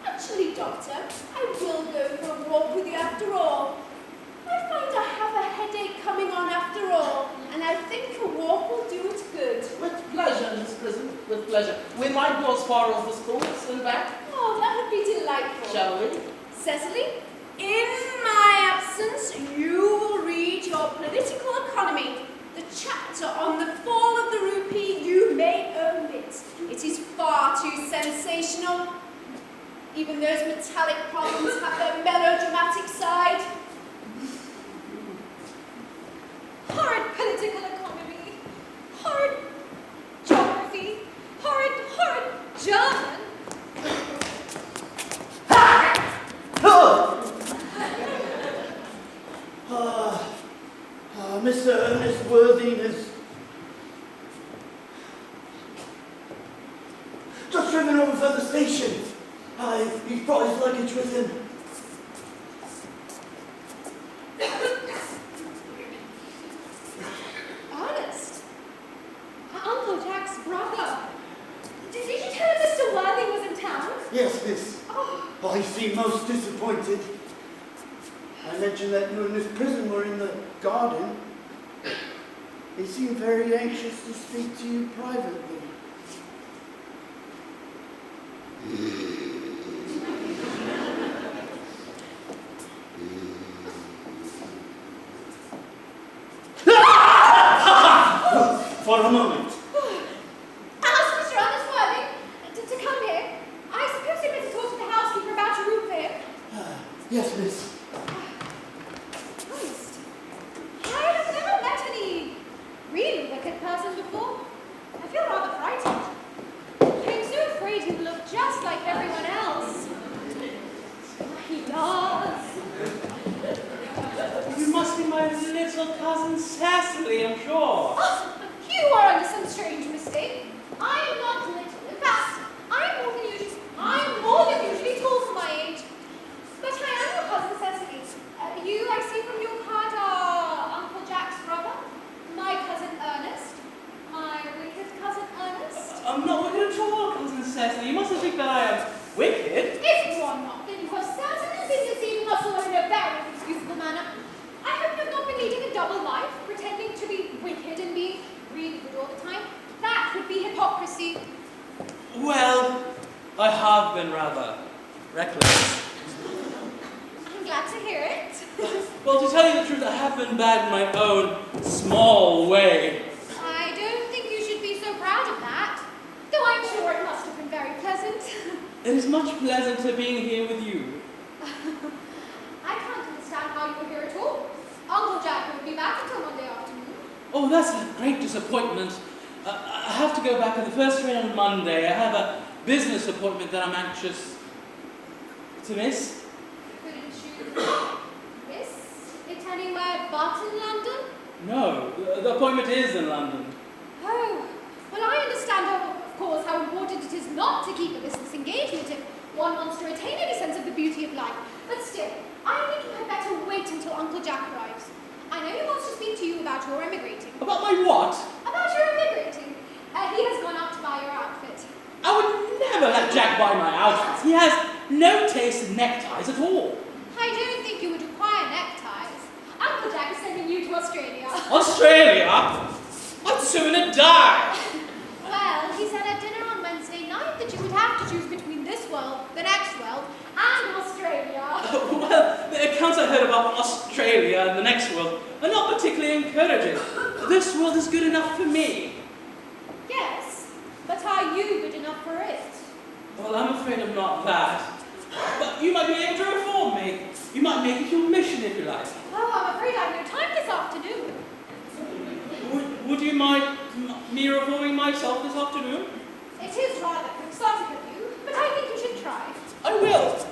Actually, Doctor, I will go for a walk with you after all. I find I have a headache coming on after all, and I think a walk will do it good. With pleasure, Miss Prism, with pleasure. We might go as far as the schools and back. Oh, that would be delightful. Shall we? Cecily, in my absence, you will read your political economy. The chapter on the fall of the rupee you may omit. It is far too sensational. Even those metallic problems have their melodramatic side. Mr. Earnest Worthing has just driven over from the station. He's brought his luggage with him. Ernest? Uncle Jack's brother. Did you tell him Mr. Worthing was in town? Yes, miss. Oh, He seemed most disappointed. I mentioned that you and Miss Prism were in the garden. He seemed very anxious to speak to you privately. For a moment. ask Mr. Ernest Worthing to come here. I suppose you meant to talk to the housekeeper about your room here. Yes, miss. Ernest, I have never met any really wicked person before. I feel rather frightened. I'm so afraid he will look just like everyone else. He does. You must be my little cousin Cecily, I'm sure. Oh, you are under some strange mistake. I am not little. In fact, I'm more than usually tall for my age. But I am your cousin Cecily. You, I see from your card, are Uncle Jack's brother, my cousin Ernest, my wicked cousin Ernest. I'm not wicked at all, cousin Cecily. You mustn't think that I am wicked. If you are not, then you have certainly been deceiving us all in a very inexcusable manner. I hope you have not been leading a double life, pretending to be wicked and being really good all the time. That would be hypocrisy. Well, I have been rather reckless. I'm glad to hear it. Well, to tell you the truth, I have been bad in my own small way. I don't think you should be so proud of that, though I'm sure it must have been very pleasant. It is much pleasanter being here with you. I can't understand how you're here at all. Uncle Jack won't be back until Monday afternoon. Oh, that's a great disappointment. I have to go back on the first train on Monday. I have a business appointment that I'm anxious to miss. Couldn't you miss it anywhere but in London? No, the appointment is in London. Oh, well, I understand, of course, how important it is not to keep a business engagement if one wants to retain any sense of the beauty of life. But still, I think you had better wait until Uncle Jack arrives. I know he wants to speak to you about your emigrating. About my what? About your emigrating. He has gone out to buy your outfit. I would never let Jack buy my outfits. He has no taste in neckties at all. I don't think you would require neckties. Uncle Jack is sending you to Australia. Australia? I'd sooner die. Well, he said at dinner on Wednesday night that you would have to choose between this world, the next world, and Australia. Well, the accounts I heard about Australia and the next world are not particularly encouraging. This world is good enough for me. Yes, but are you good enough for it? Well, I'm afraid I'm not that. But you might be able to reform me. You might make it your mission if you like. Oh, I'm afraid I have no time this afternoon. Would you mind me reforming myself this afternoon? It is rather quixotic of you, but I think you should try. I will.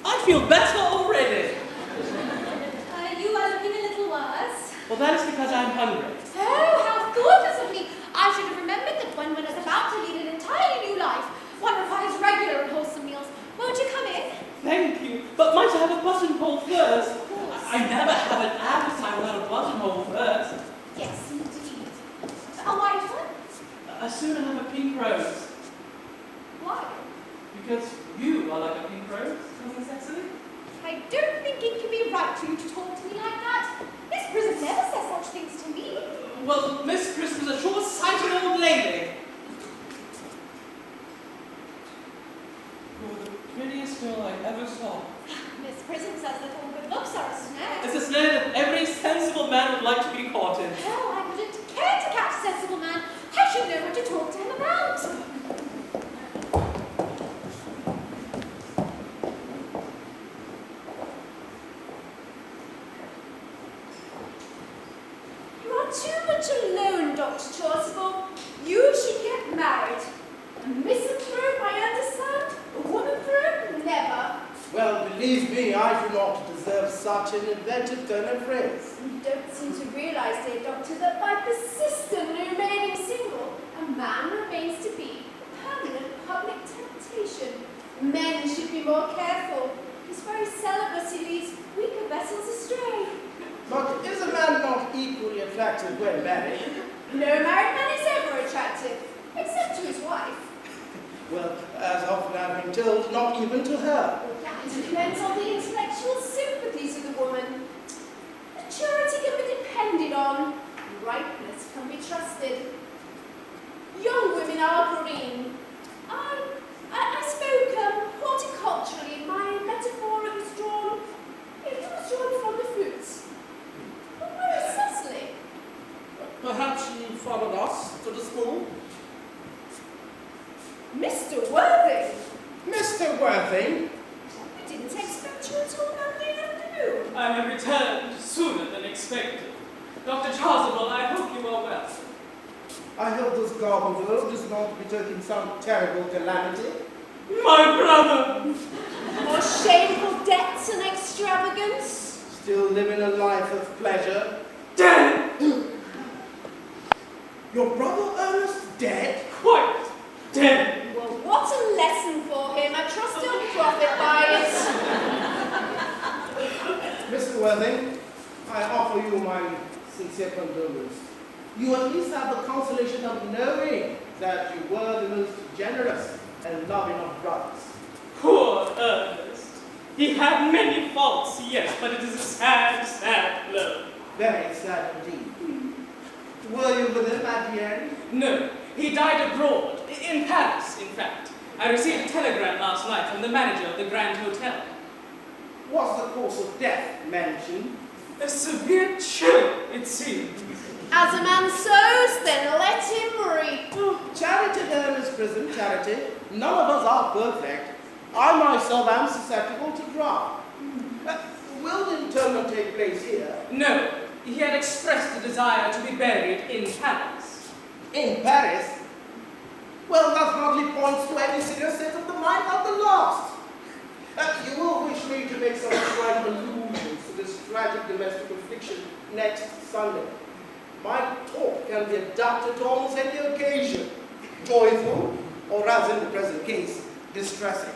I feel better already. You are looking a little worse. Well, that is because I'm hungry. Oh, how thoughtless of me! I should have remembered that when one is about to lead an entirely new life, one requires regular and wholesome meals. Won't you come in? Thank you. But might I have a buttonhole first? Of course. I never have an appetite without a buttonhole first. Yes, indeed. A white one? I soon have a pink rose. Why? Because you are like a pink rose, cousin Cecily. I don't think it can be right for you to talk to me like that. Miss Prism never says such things to me. Well, Miss Prism is a short-sighted old lady. You're the prettiest girl I ever saw. Miss Prism says that all good looks are a snare. It's a snare that every sensible man would like to be caught in. Oh, I wouldn't care to catch a sensible man. I should know what to talk to him about. You are too much alone, Dr. Chausable. You should get married. A misanthrope, I understand. A womanthrope, never. Believe me, I do not deserve such an inventive turn of phrase. You don't seem to realise, dear Doctor, that by persistently remaining single, a man remains to be a permanent public temptation. Men should be more careful. His very celibacy leads weaker vessels astray. But is a man not equally attractive when married? No married man is ever attractive, except to his wife. Well, as often I've been told, not even to her. That depends on the intellectual sympathies of the woman. Maturity can be depended on. Ripeness can be trusted. Young women are green. I spoke horticulturally. My metaphor it was drawn from the fruits. But where is Cecily? Perhaps she followed us to the school? Mr. Worthing! Mr. Worthing? I didn't expect you until Monday afternoon. I have returned sooner than expected. Dr. Chausable, I hope you are well. I hope this garble world does not betoken some terrible calamity. My brother! More shameful debts and extravagance. Still living a life of pleasure. Dead! Your brother Ernest dead? Quite dead! Well, what a lesson for him. I trust he'll profit by it. Mr. Worthing, I offer you my sincere condolence. You at least have the consolation of knowing that you were the most generous and loving of brothers. Poor Ernest. He had many faults, yes, but it is a sad, sad blow. Very sad indeed. Were you with him at the end? No, he died abroad, in Paris, in fact. I received a telegram last night from the manager of the Grand Hotel. Was the cause of death mentioned? A severe chill, it seems. As a man sows, then let him reap. Charity, Ernest, Prism, charity. None of us are perfect. I myself am susceptible to drop. Will the interment take place here? No, he had expressed a desire to be buried in Paris. In Paris? Well, that hardly points to any serious state of the mind at the last. You will wish me to make some slight allusions to this tragic domestic affliction next Sunday. My talk can be adapted to almost any occasion, joyful, or as in the present case, distressing.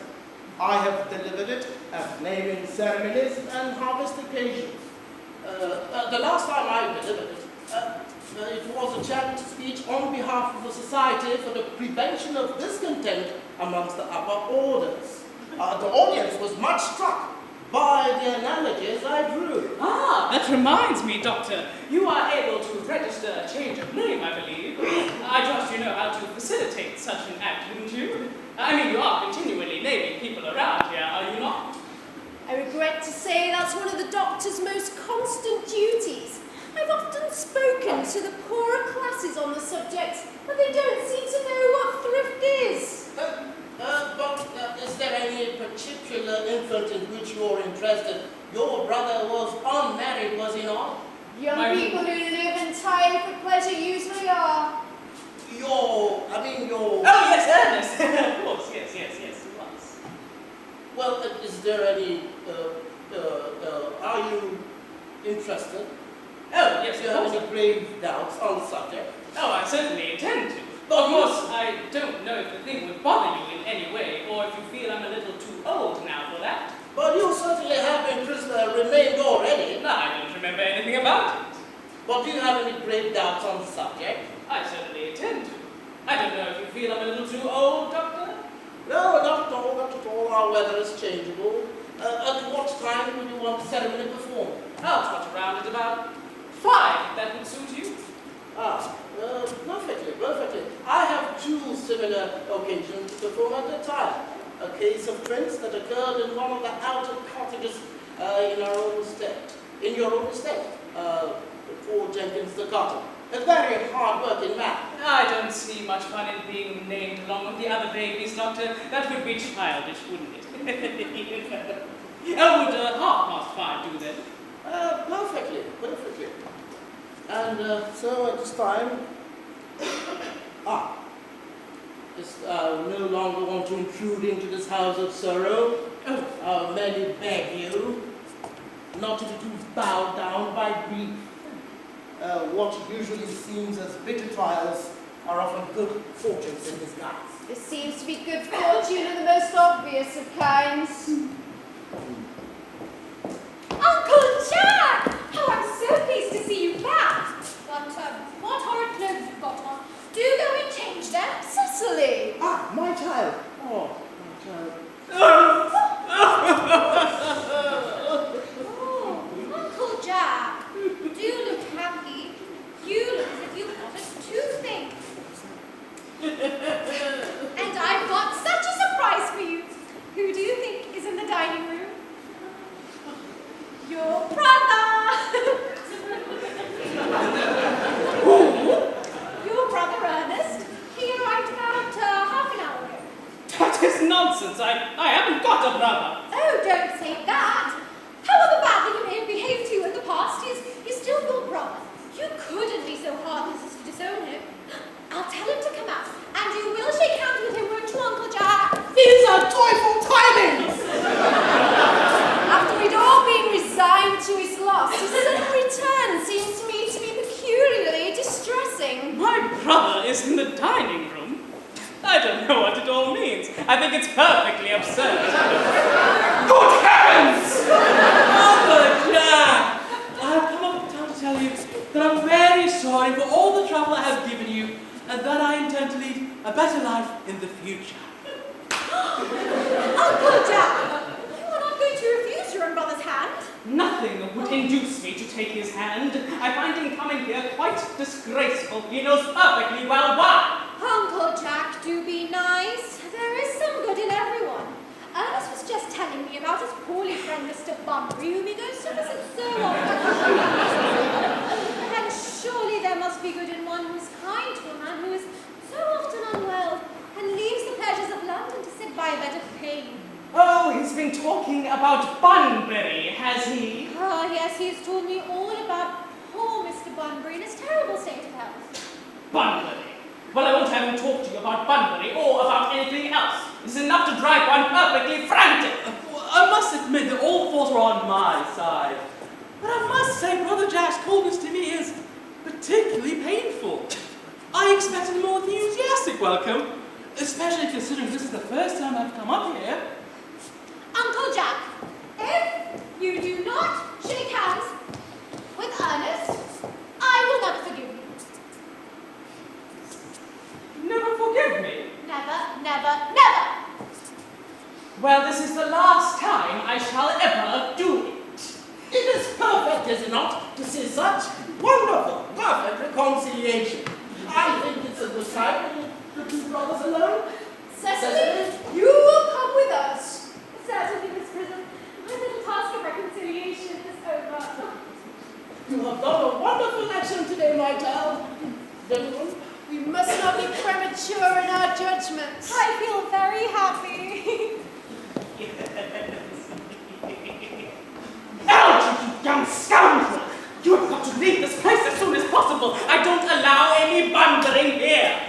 I have delivered it at naming ceremonies and harvest occasions. The last time I delivered it, it was a charity speech on behalf of the Society for the Prevention of Discontent amongst the upper orders. The audience was much struck by the analogies I drew. Ah, that reminds me, Doctor. You are able to register a change of name, I believe. I trust you know how to facilitate such an act, wouldn't you? I mean, you are continually naming people around here, are you not? I regret to say that's one of the doctor's most constant duties. I've often spoken to the poorer classes on the subject, but they don't seem to know what thrift is. But is there any particular infant in which you're interested? Your brother was unmarried, was he not? Young people who live entirely for pleasure usually are. Your... Oh, yes, Ernest. Of course, yes, he was. Well, is there any... are you interested? Oh, yes, Do you have any grave doubts on the subject? Oh, I certainly intend to. Of course, I don't know if the thing would bother you in any way, or if you feel I'm a little too old now for that. But you certainly have been prisoner remained already. No, I don't remember anything about it. But do you have any grave doubts on the subject? I certainly intend to. I don't know if you feel I'm a little too old, Doctor? No, not at all, not at all. Our weather is changeable. At what time would you want the ceremony performed? I'll trot around at about 5, if that would suit you. Perfectly. I have 2 similar occasions to perform at a time. A case of drinks that occurred in one of the outer cottages in your own estate. Poor Jenkins the carter. A very hard-working man. I don't see much fun in being named along with the other babies, Doctor. That would be childish, wouldn't it? Would 5:30 do then? Perfectly. And so at this time, no longer want to intrude into this house of sorrow. Many beg not to be too bowed down by grief. What usually seems as bitter trials are often good fortunes in disguise. This seems to be good fortune in the most obvious of kinds. Uncle Jack! Oh, I'm so pleased to see you back. But, what horrid clothes you've got on. Do go and change them. Cecily! Ah, my child. Oh, my child. Oh, Uncle Jack, do look happy. You look as if you've got a toothache. And I've got such a surprise for you. Who do you think is in the dining room? Your brother! Your brother Ernest. He arrived about half an hour ago. That is nonsense. I haven't got a brother. Oh, don't say that. However badly you may have behaved to you in the past, he's still your brother. You couldn't be so heartless as to disown him. I'll tell him to come out, and you will shake hands with him, won't you, Uncle Jack? These are joyful tidings! After we'd all been resigned to his loss, his sudden return seems to me to be peculiarly distressing. My brother is in the dining room. I don't know what it all means. I think it's perfectly absurd. Good heavens! Uncle Jack! I've come up to town to tell you that I'm very sorry for all the trouble I have given you, and that I intend to lead a better life in the future. Uncle Jack! You are not going to refuse your own brother's hand? Nothing would induce me to take his hand. I find him coming here quite disgraceful. He knows perfectly well why. Uncle Jack, do be nice. There is some good in everyone. Ernest was just telling me about his poorly friend Mr. Bunbury, whom he goes to visit so often. And surely there must be good in one who is kind to a man who is so often unwell and leaves the pleasures of London to sit by a bed of pain. Oh, he's been talking about Bunbury, has he? Ah, yes, he's told me all about poor Mr. Bunbury in his terrible state of health. Bunbury? Well, I won't have him talk to you about Bunbury or about anything else. It's enough to drive one perfectly frantic. I must admit that all the faults are on my side. But I must say Brother Jack's coldness to me is particularly painful. I expected a more enthusiastic welcome, especially considering this is the first time I've come up here. Uncle Jack, if you do not shake hands with Ernest, I will never forgive you. Never forgive me? Never, never, never! Well, this is the last time I shall ever do it. It is perfect, is it not, to see such wonderful, perfect reconciliation. I think it's a good time for the two brothers alone. Cecily, you will come with us. Certainly, Miss Prism. My little task of reconciliation is over. You have done a wonderful action today, my child. Gentlemen, We must not be premature in our judgments. I feel very happy. Out, you young scoundrel! You have got to leave this place as soon as possible. I don't allow any bundling here.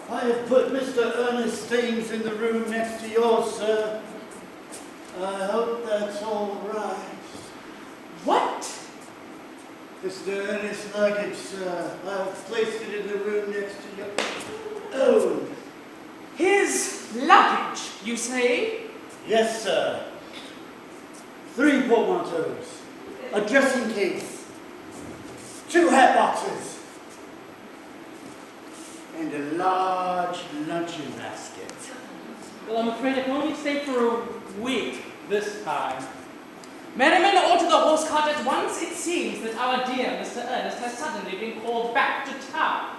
I have put Mr. Ernest's things in the room next to yours, sir. I hope that's all right. What? Mr. Ernest's luggage, sir. I've placed it in the room next to your own. His luggage, you say? Yes, sir. 3 portmanteaus, a dressing case, 2 hat boxes, and a large luncheon basket. Well, I'm afraid I can only stay for a week this time. Merriman, order the horse cart at once. It seems that our dear Mr. Earnest has suddenly been called back to town.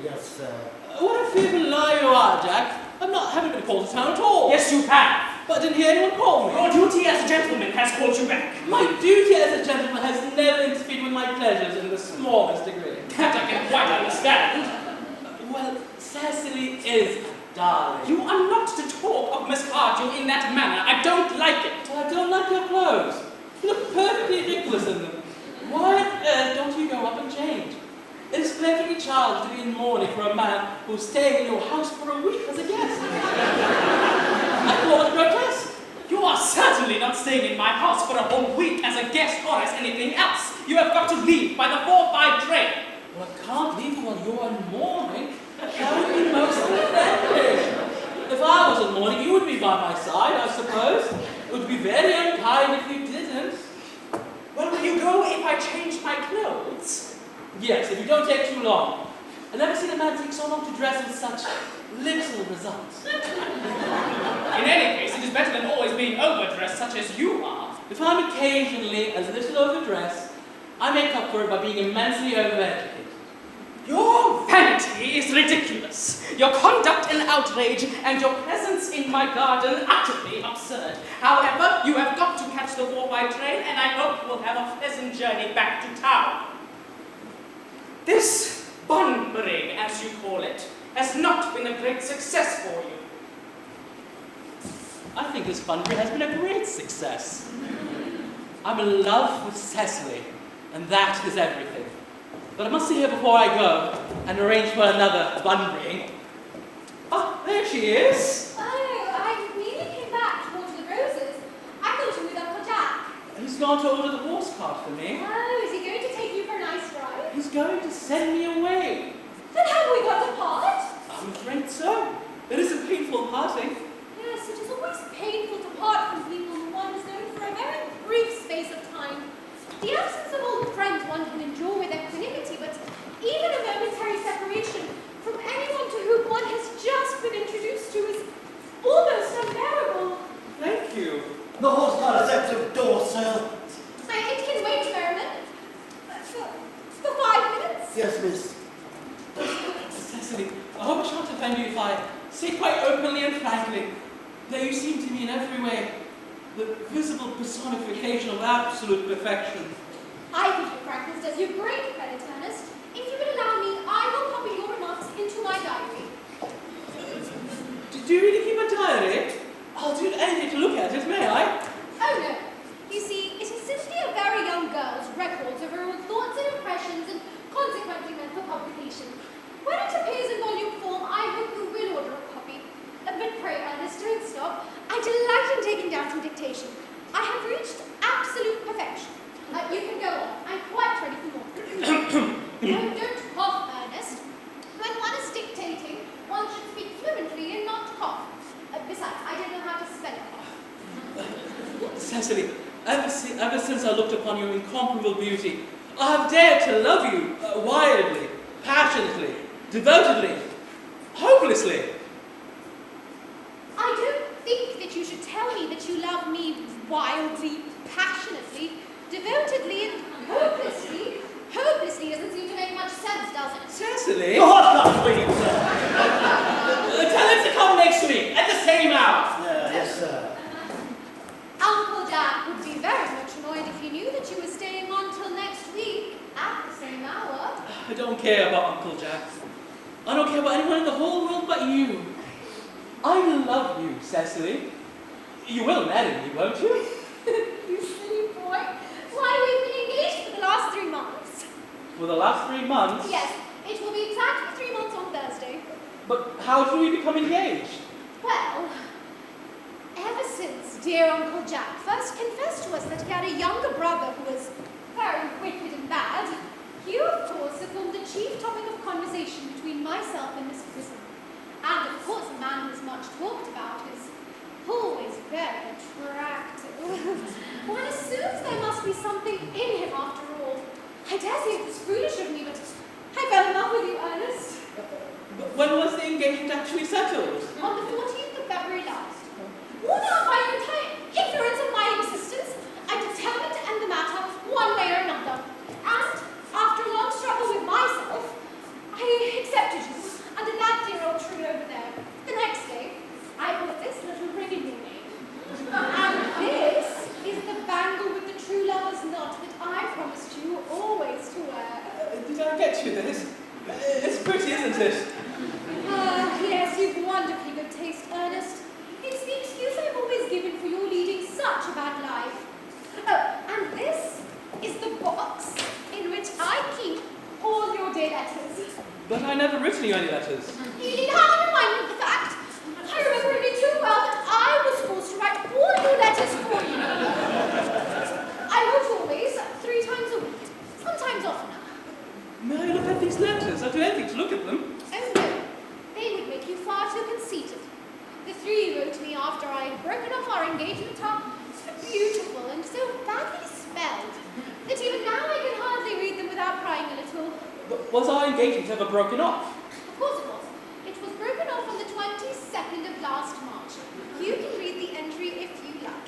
Yes, sir. What a fearful liar you are, Jack. I haven't been called to town at all. Yes, you have. But I didn't hear anyone call me. Your duty as a gentleman has called you back. My duty as a gentleman has never interfered with my pleasures in the smallest degree. That I can quite understand. Well, Cecily is a darling. You are not to talk of Miss Cardew in that manner. I don't like it. Well, I don't like your clothes. You look perfectly ridiculous in them. Why on earth don't you go up and change? It is perfectly childish to be in mourning for a man who's staying in your house for a week as a guest. staying in my house for a whole week as a guest or as anything else. You have got to leave by the 4:05 train. Well, I can't leave you while you're in mourning. That would be most unfriendly. If I was in mourning, you would be by my side, I suppose. It would be very unkind if you didn't. Well, will you go if I change my clothes? Yes, if you don't take too long. I've never seen a man take so long to dress with such little results. In any case, it is better than always being overdressed such as you are. If I'm occasionally a little overdressed, I make up for it by being immensely overeducated. Your vanity is ridiculous. Your conduct an outrage, and your presence in my garden utterly absurd. However, you have got to catch the 4:05 train, and I hope you will have a pleasant journey back to town. This bunburying, as you call it, has not been a great success for you. I think this fundraiser has been a great success. I'm in love with Cecily, and that is everything. But I must see her before I go and arrange for another bunburying. Ah, there she is. Oh, I really came back to water the roses. I thought you were with Uncle Jack. He's gone to order the horse cart for me. Oh, is he going to take you for a nice drive? He's going to send me away. Then have we got to part? I'm afraid so. It is a painful parting. Yes, it is always painful to part from people whom one has known for a very brief space of time. The absence of old friends one can endure with equanimity, but even a momentary separation from anyone to whom one has just been introduced to is almost unbearable. Thank you. The horse cart is at the door, sir. It can wait, Merriman. For 5 minutes. Yes, miss. Cecily, I hope I shan't offend you if I say quite openly and frankly that you seem to me in every way the visible personification of absolute perfection. I think your frankness does you great credit, Earnest. If you would allow me, I will copy your remarks into my diary. Do you really keep a diary? I'll do anything to look at it, may I? Oh no. You see, it is simply a very young girl's records of her own thoughts and impressions and consequently meant for publication. When it appears in volume form, I hope you will order a copy. But pray, Ernest, don't stop. I delight in taking down some dictation. I have reached absolute perfection. You can go on. I'm quite ready for more. Oh, don't cough, Ernest. When one is dictating, one should speak fluently and not cough. Besides, I don't know how to spell cough. Cecily, ever since I looked upon your incomparable beauty, I have dared to love you wildly, passionately, devotedly, hopelessly. I don't think that you should tell me that you love me wildly, passionately, devotedly, and hopelessly. Hopelessly doesn't seem to make much sense, does it? Cecily? The horse cart's waiting, sir. Tell him to come next week, at the same hour. Yes, sir. Uncle Jack would be very much annoyed if he knew that you were staying on till next week at the same hour. I don't care about Uncle Jack. I don't care about anyone in the whole world but you. I love you, Cecily. You will marry me, won't you? You silly boy. Why, we've been engaged for the last 3 months. For the last 3 months? Yes, it will be exactly 3 months on Thursday. But how did we become engaged? Well, ever since dear Uncle Jack first confessed to us that he had a younger brother who was very wicked and bad, you, of course, have formed the chief topic of conversation between myself and Miss Prism. And, of course, a man who is much talked about is always very attractive. One assumes there must be something in him after all. I dare say it was foolish of me, but I fell in love with you, Ernest. But when was the engagement actually settled? On the 14th of February last. Worn out by your entire ignorance of my existence, I determined to end the matter one way or another. And, after a long struggle with myself, I accepted you under that dear old tree over there. The next day, I put this little ring in your name. And this is the bangle with the true lover's knot that I promised you always to wear. Did I get you this? It's pretty, isn't it? Yes, you've wonderfully good taste, Ernest. It's the excuse I've always given for your leading such a bad life. Oh, and this is the box in which I keep all your dear letters. But I never written you any letters. You need hardly remind me of the fact. I remember only too well that I was forced to write all your letters for you. engagement ever broken off? Of course it was. It was broken off on the 22nd of last March. You can read the entry if you like.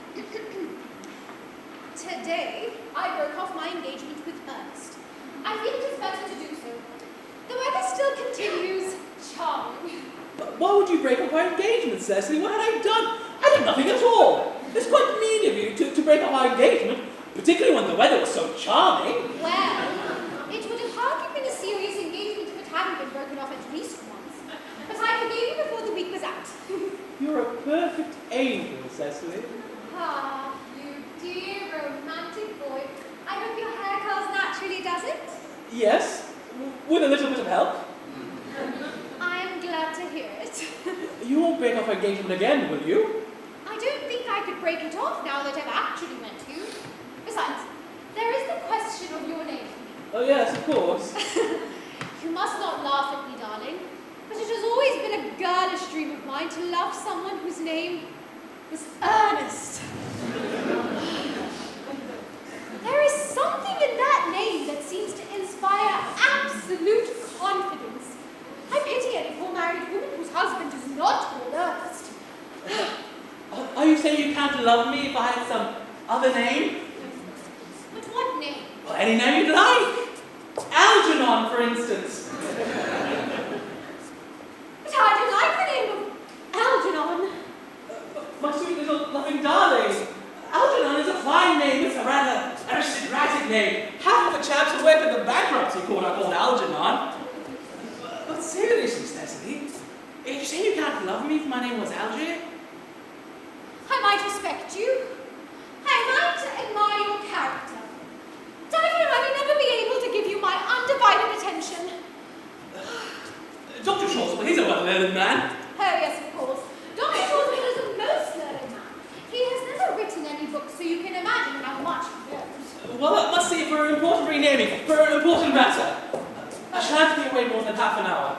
Today, I broke off my engagement with Earnest. I feel it is better to do so. The weather still continues charming. But why would you break up our engagement, Cecily? What had I done? I did nothing at all. It's quite mean of you to break up our engagement, particularly when the weather was so charming. Well, it would have hardly been a serious engagement if it hadn't been broken off at least once. But I forgave you before the week was out. You're a perfect angel, Cecily. Ah, you dear romantic boy. I hope your hair curls naturally, does it? Yes, with a little bit of help. I'm glad to hear it. You won't break off our engagement again, will you? I don't think I could break it off now that I've actually met you. Besides, there is the question of your name. Oh yes, of course. You must not laugh at me, darling, but it has always been a girlish dream of mine to love someone whose name was Earnest. There is something in that name that seems to inspire absolute confidence. I pity any poor married woman whose husband is not called Earnest. Are you saying you can't love me if I had some other name? But what name? Well, any name you'd like. Algernon, for instance. But I do like the name of Algernon. My sweet little loving darling. Algernon is a fine name. It's a rather aristocratic name. Half of the chaps who work at the bankruptcy court are called Algernon. But seriously, Cecily, did you say you can't love me if my name was Alger? I might respect you. I might admire your character. But I fear I may never be able to give you my undivided attention. Dr. Chausable, he's a well-learned man. Oh, yes, of course. Dr. Chausable is a most learned man. He has never written any books, so you can imagine how much he knows. Well, that must see for an important renaming, for an important matter. I shan't be away more than half an hour.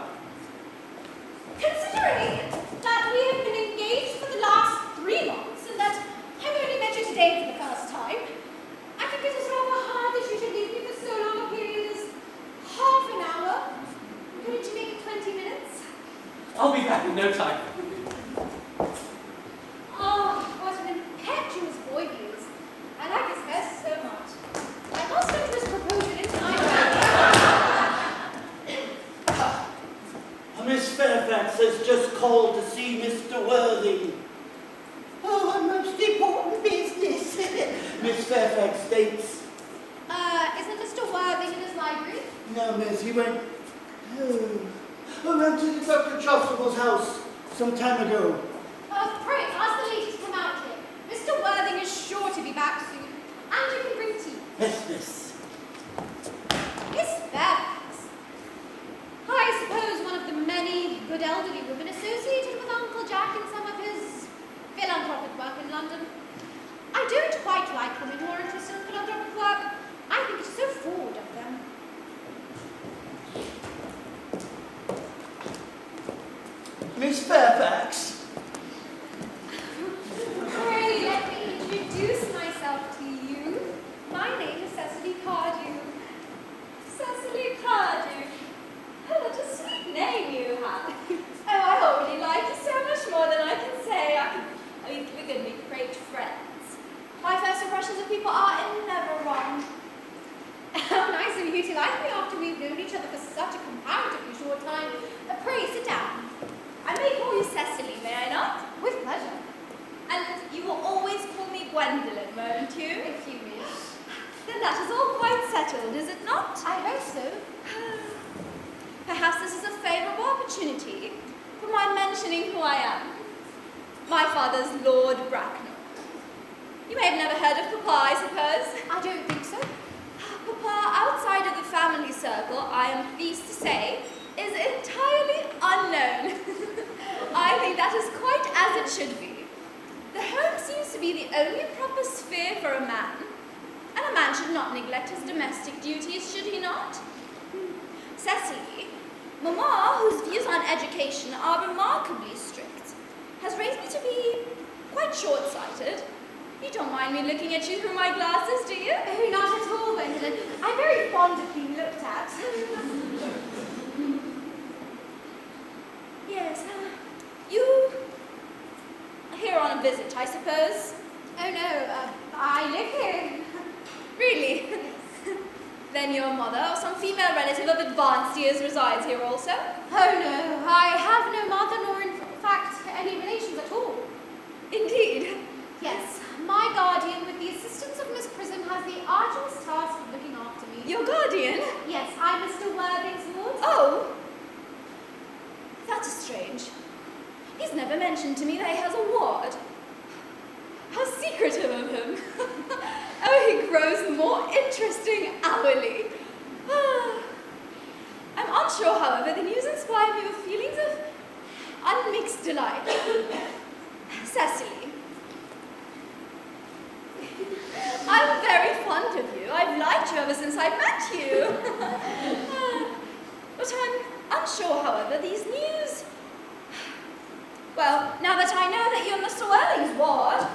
Considering that we have been engaged for the last 3 months, and that I've only met you today for the first time, I think it is rather hard that you should leave me for so long a period as half an hour. Couldn't you make it 20 minutes? I'll be back in no time. Oh, what an impetuous boy he is. I like his hair so much. I must go to his proposal in time. Miss Fairfax has just called to see Mr. Worthing. Oh, a most important business. Miss Fairfax states. Isn't Mr. Worthing in his library? No, miss, he went around to Dr. Chausable's house some time ago. Pray, ask the lady to come out here. Mr. Worthing is sure to be back soon. And you can bring tea. Yes, miss. Miss Fairfax. I suppose one of the many good elderly women associated with Uncle Jack in some of his philanthropic work in London. I don't quite like women who are interested in philanthropic work. I think it's so forward of them. Miss Fairfax. Pray let me introduce myself to you. My name is Cecily Cardew. Cecily Cardew. Oh, what a sweet name you have. Oh, I already like you so much more than I can say. We're going to be great friends. My first impressions of people are never wrong. How nice of you to like me after we've known each other for such a comparatively short time. Pray, sit down. I may call you Cecily, may I not? With pleasure. And you will always call me Gwendolyn, won't you? If you wish. Then that is all quite settled, is it not? I hope so. Perhaps this is a favourable opportunity for my mentioning who I am. My father's Lord Bracknell. You may have never heard of Papa, I suppose. I don't think so. Papa, outside of the family circle, I am pleased to say, is entirely unknown. I think that is quite as it should be. The home seems to be the only proper sphere for a man, and a man should not neglect his domestic duties, should he not? Cecily, Mamma, whose views on education are remarkably strict, has raised me to be quite short-sighted. You don't mind me looking at you through my glasses, do you? Oh, not at all, Gwendolyn. I'm very fond of being looked at. visit, I suppose? Oh no, I live here. Really? Then your mother or some female relative of advanced years resides here also? Oh no, I have no mother nor in fact any relations at all. Indeed? Yes, my guardian with the assistance of Miss Prism has the arduous task of looking after me. Your guardian? Yes, I'm Mr. Worthing's ward. Oh! That is strange. He's never mentioned to me that he has a ward. How secretive of him. Oh, he grows more interesting hourly. I'm unsure, however, the news inspired me with feelings of unmixed delight. Cecily. I'm very fond of you. I've liked you ever since I met you. But I'm unsure, however, these news. Well, now that I know that you're Mr. Worthing's ward,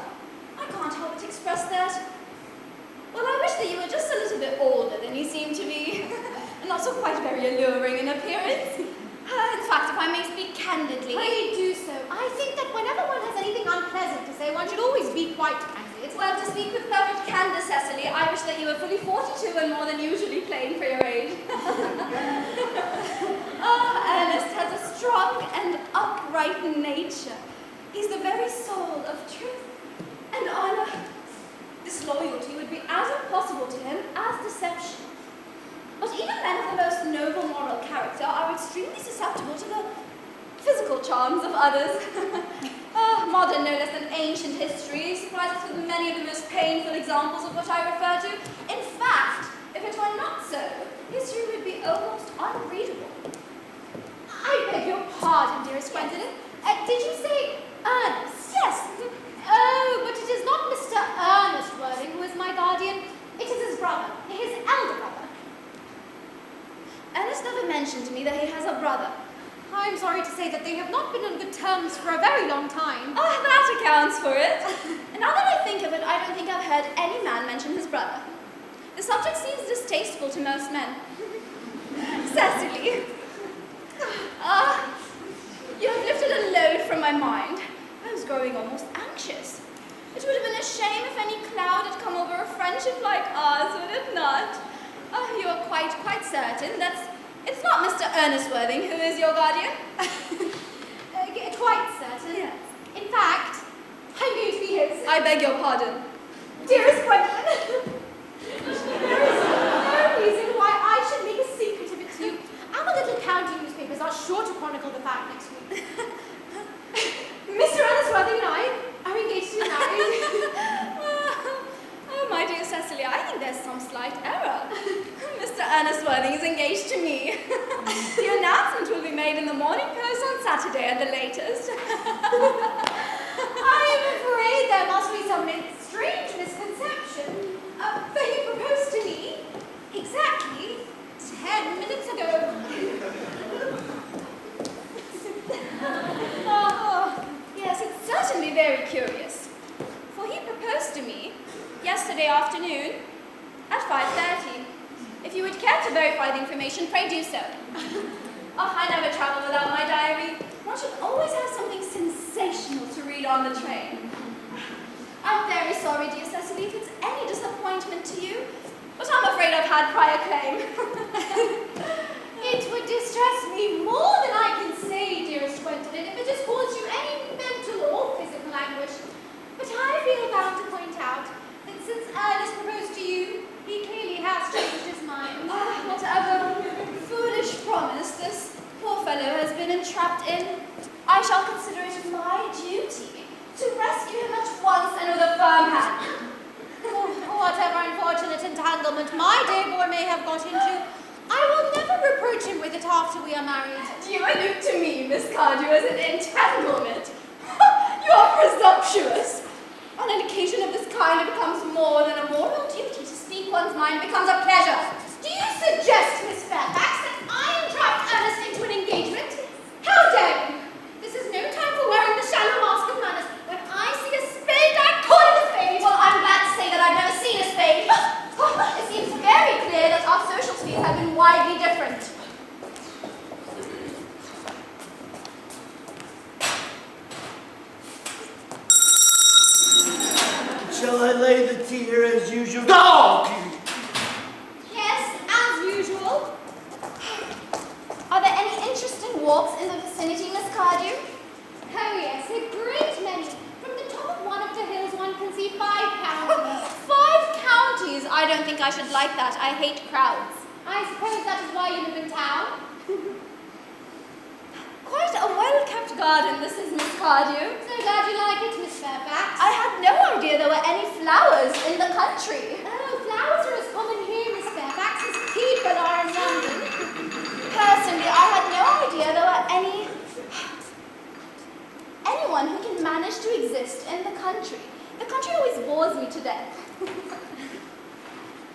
I can't help but express that. Well, I wish that you were just a little bit older than you seem to be, and not so quite very alluring in appearance. In fact, if I may speak candidly... Pray do so. I think that whenever one has anything unpleasant to say, one should always be quite candid. Well, to speak with perfect candor, Cecily, I wish that you were fully 42 and more than usually plain for your age. Earnest has a strong and upright nature. He's the very soul of truth and honor. This loyalty would be as impossible to him as deception. But even men of the most noble moral character are extremely susceptible to the physical charms of others. Modern, no less than ancient history supplies us with many of the most painful examples of what I refer to. In fact, if it were not so, history would be almost unreadable. I beg your pardon, dearest Gwendolyn. Did you say Earnest? Yes. Oh, but it is not Mr. Earnest Worthing who is my guardian. It is his brother, his elder brother. Ernest never mentioned to me that he has a brother. I'm sorry to say that they have not been on good terms for a very long time. Oh, that accounts for it. And now that I think of it, I don't think I've heard any man mention his brother. The subject seems distasteful to most men. Cecily. You have lifted a load from my mind. I was growing almost anxious. It would have been a shame if any cloud had come over a friendship like ours, would it not? You are quite certain it's not Mr. Earnest Worthing who is your guardian? Quite certain. Yes. In fact, I'm going to be his. I beg your pardon. Dearest Gwendolyn, there is no reason why I should make a secret of it to you. Our little county newspapers are sure to chronicle the fact next week. Mr. Earnest Worthing and I are engaged to be married. Oh, my dear Cecily, I think there's some slight error. Mr. Earnest Worthing is engaged to me. The announcement will be made in the Morning Post on Saturday at the latest. I am afraid there must be some strange misconception. For he proposed to me exactly 10 minutes ago. Yes, it's certainly very curious. For he proposed to me yesterday afternoon at 5:30. If you would care to verify the information, pray do so. I never travel without my diary. One should always have something sensational to read on the train. I'm very sorry, dear Cecily, if it's any disappointment to you, but I'm afraid I've had prior claim. It would distress me more than I can say, dearest Gwendolyn, if it has caused you any mental or physical anguish. But I feel bound to point out that since Ernest proposed to you, he clearly has changed his mind. Whatever foolish promise this poor fellow has been entrapped in, I shall consider it my duty to rescue him at once and with a firm hand. Whatever unfortunate entanglement my dear boy may have got into, I will never reproach him with it after we are married. Do you allude to me, Miss Cardew, as an entanglement? You are presumptuous. On an occasion of this kind, it becomes more than a moral duty to speak one's mind. It becomes a pleasure. Do you suggest, Miss Fairfax, that I entrapped Ernest into an engagement? How dare you? This is no time for wearing the shallow mask of manners. When I see a spade, I call it a spade. Well, I'm glad to say that I've never seen a spade. It seems very clear that our social spheres have been widely different. shall I lay the tea here as usual? Dog! Yes, as usual. Are there any interesting walks in the vicinity, Miss Cardew? Oh yes, a great many. From the top of one of the hills one can see 5 counties. 5 counties? I don't think I should like that. I hate crowds. I suppose that is why you live in town? Quite a well-kept garden this is, Miss Cardew. So glad you like it, Miss Fairfax. I had no idea there were any flowers in the country. Oh, flowers are as common here, Miss Fairfax, as people are in London. Personally, I had no idea there were anyone who can manage to exist in the country. The country always bores me to death.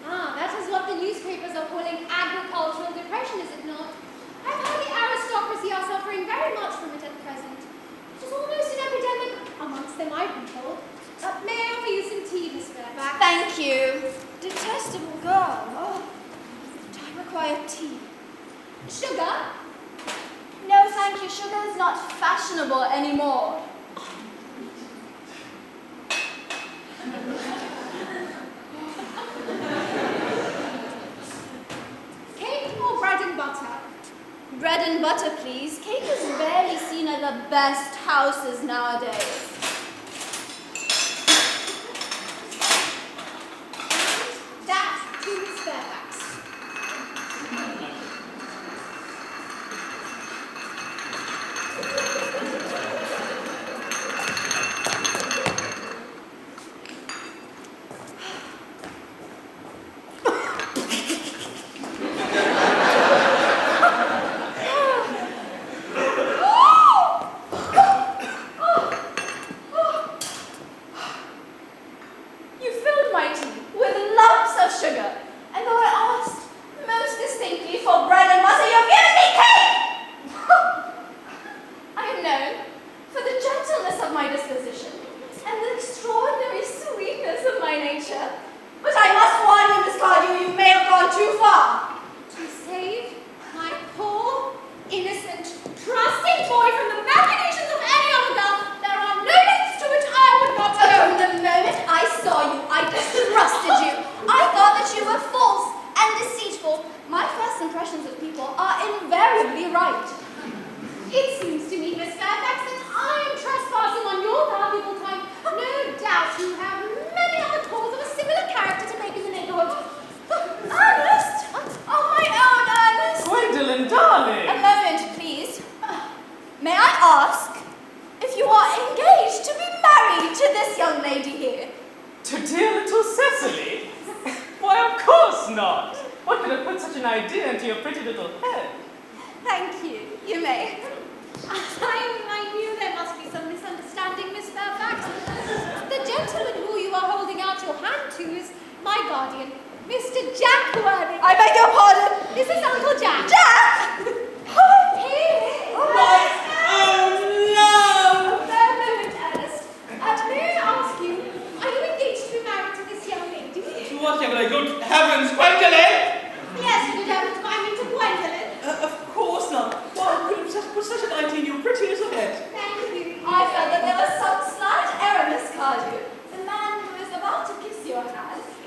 That is what the newspapers are calling agricultural depression, is it not? I've heard the aristocracy are suffering very much from it at present. It is almost an epidemic amongst them, I've been told. May I offer you some tea, Miss Fairfax? Thank you. Detestable girl. Oh, I require tea. Sugar? No, thank you. Sugar is not fashionable anymore. Cake or bread and butter? Bread and butter, please. Cake is rarely seen at the best houses nowadays. That to Miss Fairfax.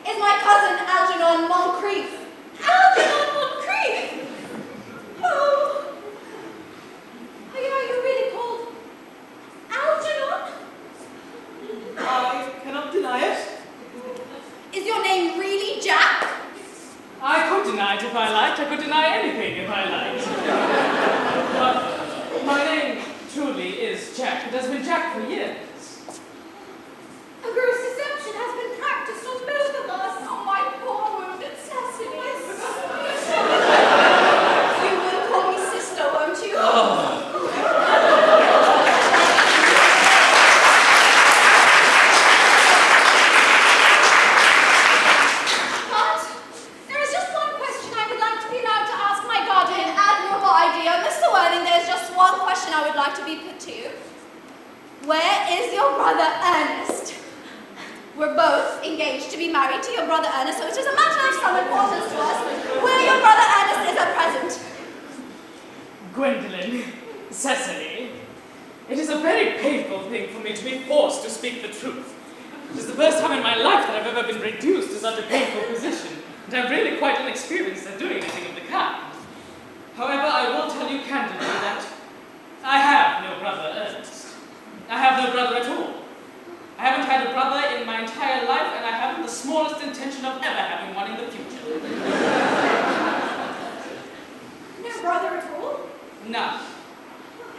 Is my cousin Algernon Moncrieff. Algernon Moncrieff! It has been Jack for years. A gross deception has been practiced on both of us. Oh, my poor wounded Cecily. You will call me sister, won't you? Oh. But there is just one question I would like to be allowed to ask my guardian. Admirable idea. Mr. Worthing, there is just one question I would like to be put to you. Where is your brother Earnest? We're both engaged to be married to your brother Ernest, so it is a matter of some importance to us where your brother Ernest is at present. Gwendolyn, Cecily, it is a very painful thing for me to be forced to speak the truth. It is the first time in my life that I've ever been reduced to such a painful position, and I'm really quite inexperienced at doing anything of the kind. However, I will tell you candidly that I have no brother, Ernest. I have no brother at all. I haven't had a brother in my entire life, and I haven't the smallest intention of ever having one in the future. No brother at all? None.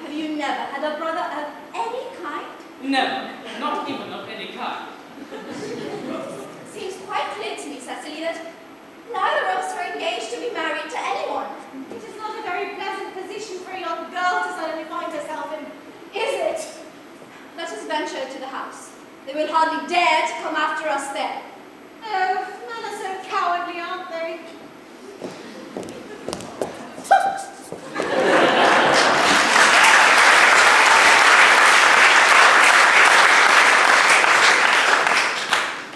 Have you never had a brother of any kind? Never. Not even of any kind. Seems quite clear to me, Cecily, that neither of us are engaged to be married to anyone. It is not a very pleasant position for a young girl to suddenly find herself in, is it? Let us venture to the house. They will hardly dare to come after us there. Oh, men are so cowardly, aren't they?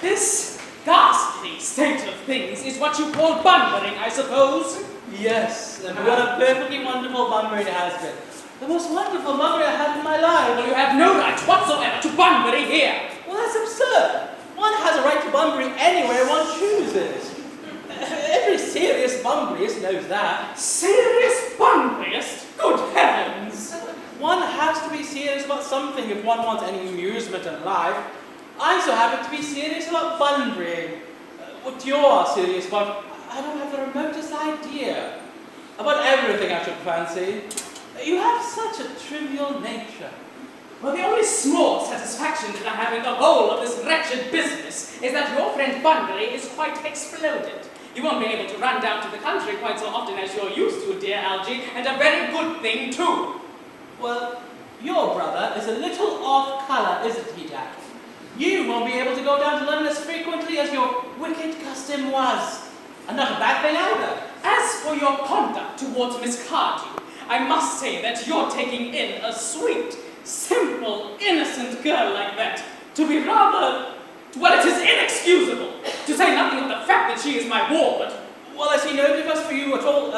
This ghastly state of things is what you call bunburying, I suppose? Yes, and what a perfectly wonderful bunbury it has been. The most wonderful bunbury I had in my life. Well, you have no right whatsoever to bunbury here. Well, that's absurd. One has a right to bunbury anywhere one chooses. Every serious bunburyist knows that. Serious bunburyist? Good heavens! One has to be serious about something if one wants any amusement in life. I so happen to be serious about bunburying. What you're serious about, I don't have the remotest idea. About everything, I should fancy. You have such a trivial nature. Well, the only small satisfaction that I have in the whole of this wretched business is that your friend Bunbury is quite exploded. You won't be able to run down to the country quite so often as you're used to, dear Algie, and a very good thing, too. Well, your brother is a little off colour, isn't he, Jack? You won't be able to go down to London as frequently as your wicked custom was. And not a bad thing either. As for your conduct towards Miss Cardew, I must say that you're taking in a sweet, simple, innocent girl like that to be rather, well, it is inexcusable, to say nothing of the fact that she is my ward. Well, I see no difference for you at all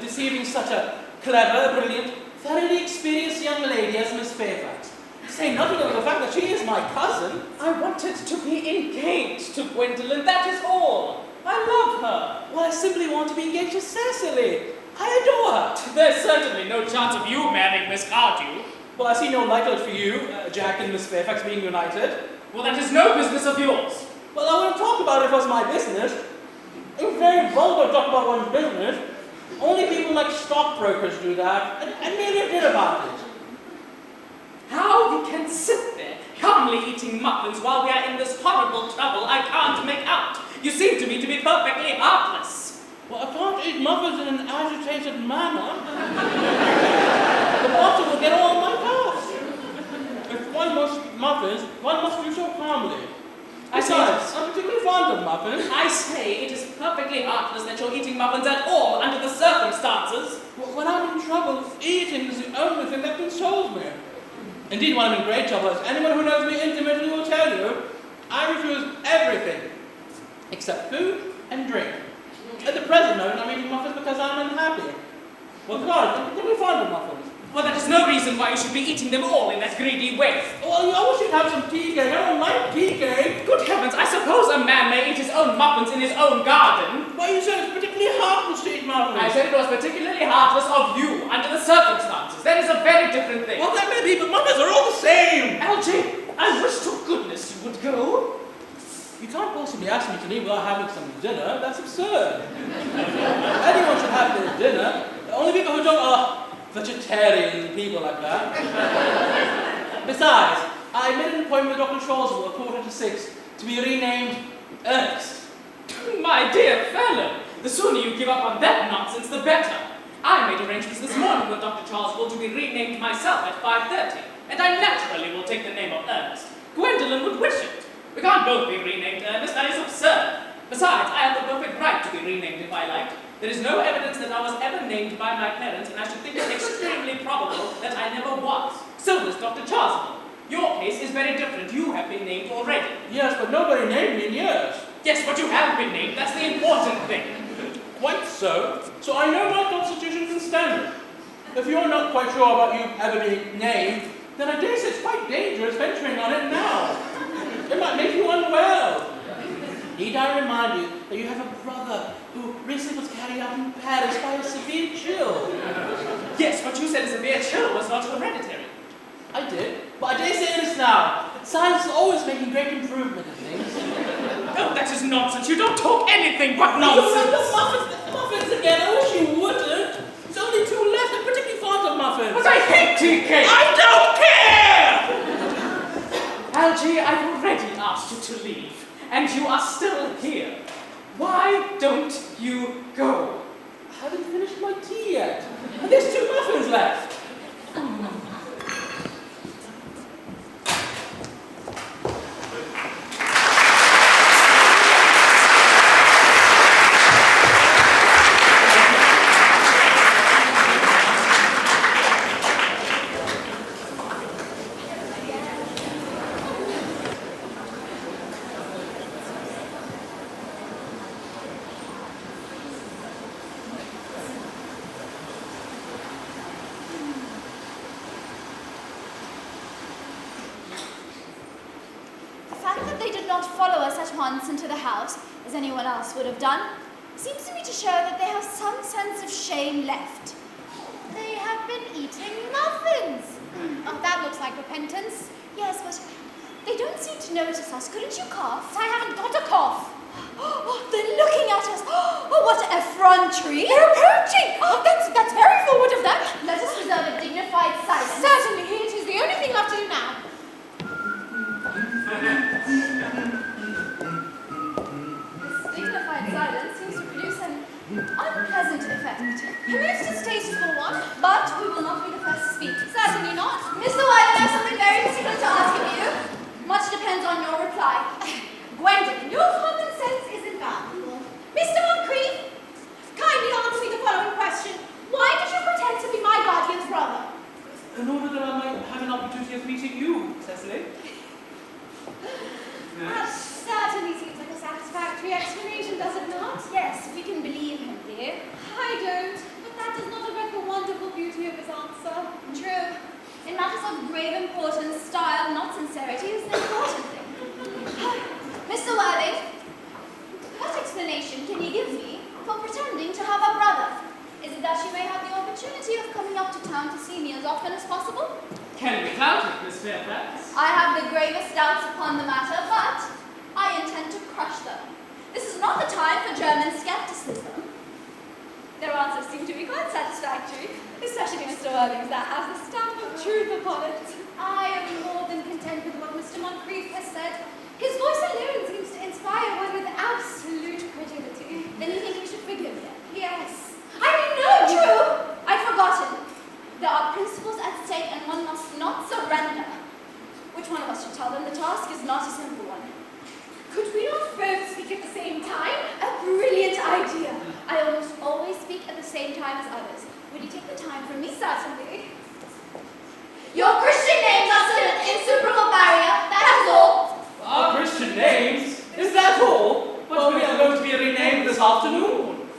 deceiving such a clever, brilliant, thoroughly experienced young lady as Miss Fairfax. To say nothing of the fact that she is my cousin. I wanted to be engaged to Gwendolyn, that is all. I love her. Well, I simply want to be engaged to Cecily. I adore her. There's certainly no chance of you marrying Miss Cardew. Well, I see no likelihood for you, Jack and Miss Fairfax being united. Well, that is no business of yours. Well, I wouldn't talk about it if it was my business. It's very vulgar to talk about one's business. Only people like stockbrokers do that, and maybe did about it. How you can sit there, calmly eating muffins while we are in this horrible trouble, I can't make out. You seem to me to be perfectly heartless. Well, I can't eat muffins in an agitated manner. The water will get all my cuffs. If one must eat muffins, one must do so calmly. Besides, I'm particularly fond of muffins. I say it is perfectly heartless that you're eating muffins at all under the circumstances. Well, when I'm in trouble, eating is the only thing that consoles me. Indeed, when I'm in great trouble, as anyone who knows me intimately will tell you, I refuse everything except food and drink. At the present moment, I'm eating muffins because I'm unhappy. Well, God, I'm particularly fond of muffins. Well, that is no reason why you should be eating them all in that greedy way. Well, you always should have some tea cake. I don't like tea cake. Good heavens, I suppose a man may eat his own muffins in his own garden. Why, you said it's particularly heartless to eat muffins. I said it was particularly heartless of you under the circumstances. That is a very different thing. Well, that may be, but muffins are all the same. Algie, I wish to goodness you would go. You can't possibly ask me to leave without having some dinner. That's absurd. Anyone should have their dinner. The only people who don't are vegetarians and people like that. Besides, I made an appointment with Dr. Chausable at 5:45 to be renamed Earnest. My dear fellow, the sooner you give up on that nonsense, the better. I made arrangements this morning with Dr. Chausable to be renamed myself at 5:30, and I naturally will take the name of Ernest. Gwendolyn would wish it. We can't both be renamed Ernest, that is absurd. Besides, I have the perfect right to be renamed if I liked. There is no evidence that I was ever named by my parents, and I should think it extremely probable that I never was. So does Dr. Chausable. Your case is very different. You have been named already. Yes, but nobody named me in years. Yes, but you have been named. That's the important thing. Quite so. So I know my constitution can stand it. If you're not quite sure about you ever being named, then I dare say it's quite dangerous venturing on it now. It might make you unwell. Need I remind you that you have a brother who recently was carried out in Paris by a severe chill? Yes, but you said a severe chill was not hereditary. I did, but I dare say it is now. Science is always making great improvement in things. Oh, that is nonsense. You don't talk anything but You nonsense. the muffins again. I wish you wouldn't. There's only 2 left. I'm particularly fond of muffins. But I hate tea cake. I don't care! Algie, I've already asked you to leave, and you are still here. Why don't you go? I haven't finished my tea yet. And there's 2 muffins left. Into the house, as anyone else would have done, seems to me to show that they have some sense of shame left. They have been eating muffins. Oh, that looks like repentance. Yes, but they don't seem to notice us. Couldn't you cough? I haven't got a cough. Oh, they're looking at us. Oh, what effrontery. They're approaching. Oh, that's very forward of them. Let us preserve a dignified silence. Certainly, it is the only thing left to do now. Silence seems to produce an unpleasant effect. A most distasteful one, but we will not be the first to speak. Certainly not. Mr. White, I have something very particular to ask of you. Much depends on your reply. Gwendolyn, your common sense is invaluable. Mr. Moncrieff, kindly answer me the following question. Why did you pretend to be my guardian's brother? In order that I might have an opportunity of meeting you, Cecily. That certainly seems like a satisfactory explanation, does it not? Yes, we can believe him, dear. I don't, but that does not affect the wonderful beauty of his answer. True. In matters of grave importance, style, not sincerity, is the important thing. Mr. Worthing, what explanation can you give me for pretending to have a brother? Is it that you may have the opportunity of coming up to town to see me as often as possible? Can we doubt it, Miss Fairfax? I have the gravest doubts upon the matter, but I intend to crush them. This is not the time for German skepticism. Their answers seem to be quite satisfactory, especially Mr. Worthing's that has the stamp of truth upon it. I am more than content with what Mr. Moncrieff has said. His voice alone seems to inspire one with absolute credulity. Then you think we should forgive him? Yes. I mean, no, true! I'd forgotten. There are principles at stake and one must not surrender. Which one of us should tell them the task is not a simple one? Could we not both speak at the same time? A brilliant idea. I almost always speak at the same time as others. Would you take the time from me? Certainly. Your Christian names are still an insuperable barrier, that is all. Our Christian names? Is that all? Well, we are going to be renamed this afternoon.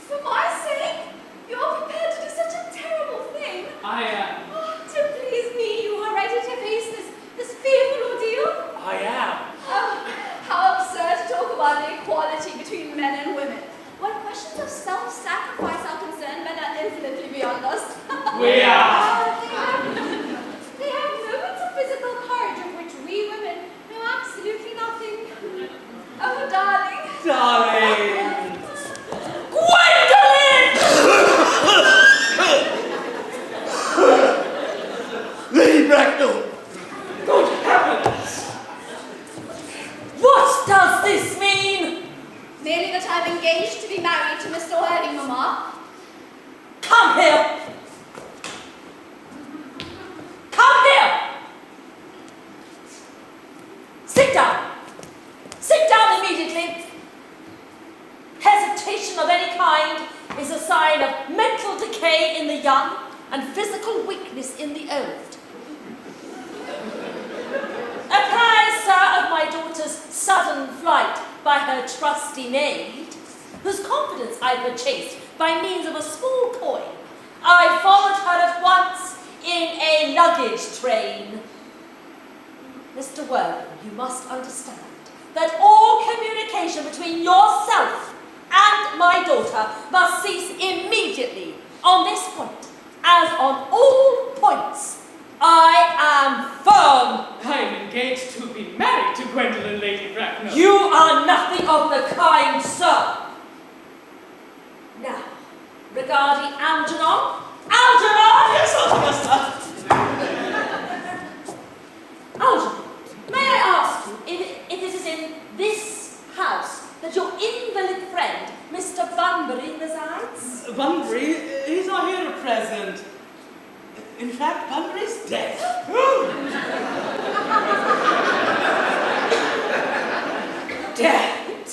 For my sake? You are prepared to do such a terrible thing? I am. Oh, to please me, you are ready to face this fearful ordeal? I am. Oh, how absurd to talk about the equality between men and women. When questions of self-sacrifice are concerned, men are infinitely beyond us. We are. They have moments of physical courage of which we women know absolutely nothing. Oh, darling. Darling. Gwendolyn! Lady Bracknell! Good heavens! What does this mean? Merely that I'm engaged to be married to Mr. Worthing, Mamma. Come here! Come here! Sit down! Sit down immediately! Hesitation of any kind is a sign of mental decay in the young and physical weakness in the old. Apprise, sir, of my daughter's sudden flight by her trusty maid, whose confidence I purchased by means of a small coin. I followed her at once in a luggage train. Mr. Worthing, you must understand, that all communication between yourself and my daughter must cease immediately on this point, as on all points. I am firm. I am engaged to be married to Gwendolyn, Lady Bracknell. You are nothing of the kind, sir. Now, regarding Algernon. Algernon! Yes, Augusta. Algernon, may I ask you if it is in this house that your invalid friend, Mr. Bunbury, resides? Bunbury, he's not here at present. In fact, Bunbury's dead. Dead?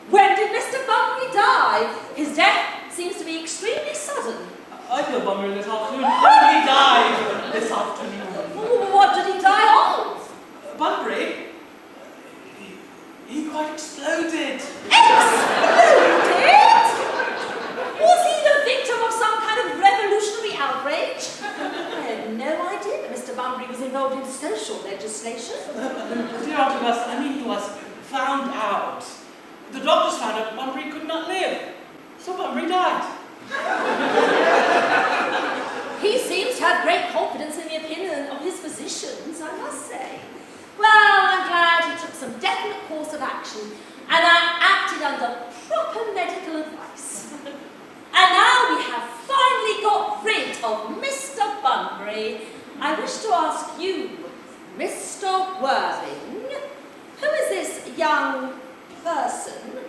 When did Mr. Bunbury die? His death seems to be extremely sudden. I killed Bunbury this afternoon. He died this afternoon. What did he die of? Bunbury? He quite exploded. Exploded? Was he the victim of some kind of revolutionary outrage? I had no idea that Mr. Bunbury was involved in social legislation. Dear Augusta, I mean he was found out. The doctors found out Bunbury could not live. So Bunbury died. He seems to have great confidence in the opinion of his physicians, I must say. Well, I'm glad he took some definite course of action and acted under proper medical advice. And now we have finally got rid of Mr. Bunbury. I wish to ask you, Mr. Worthing, who is this young person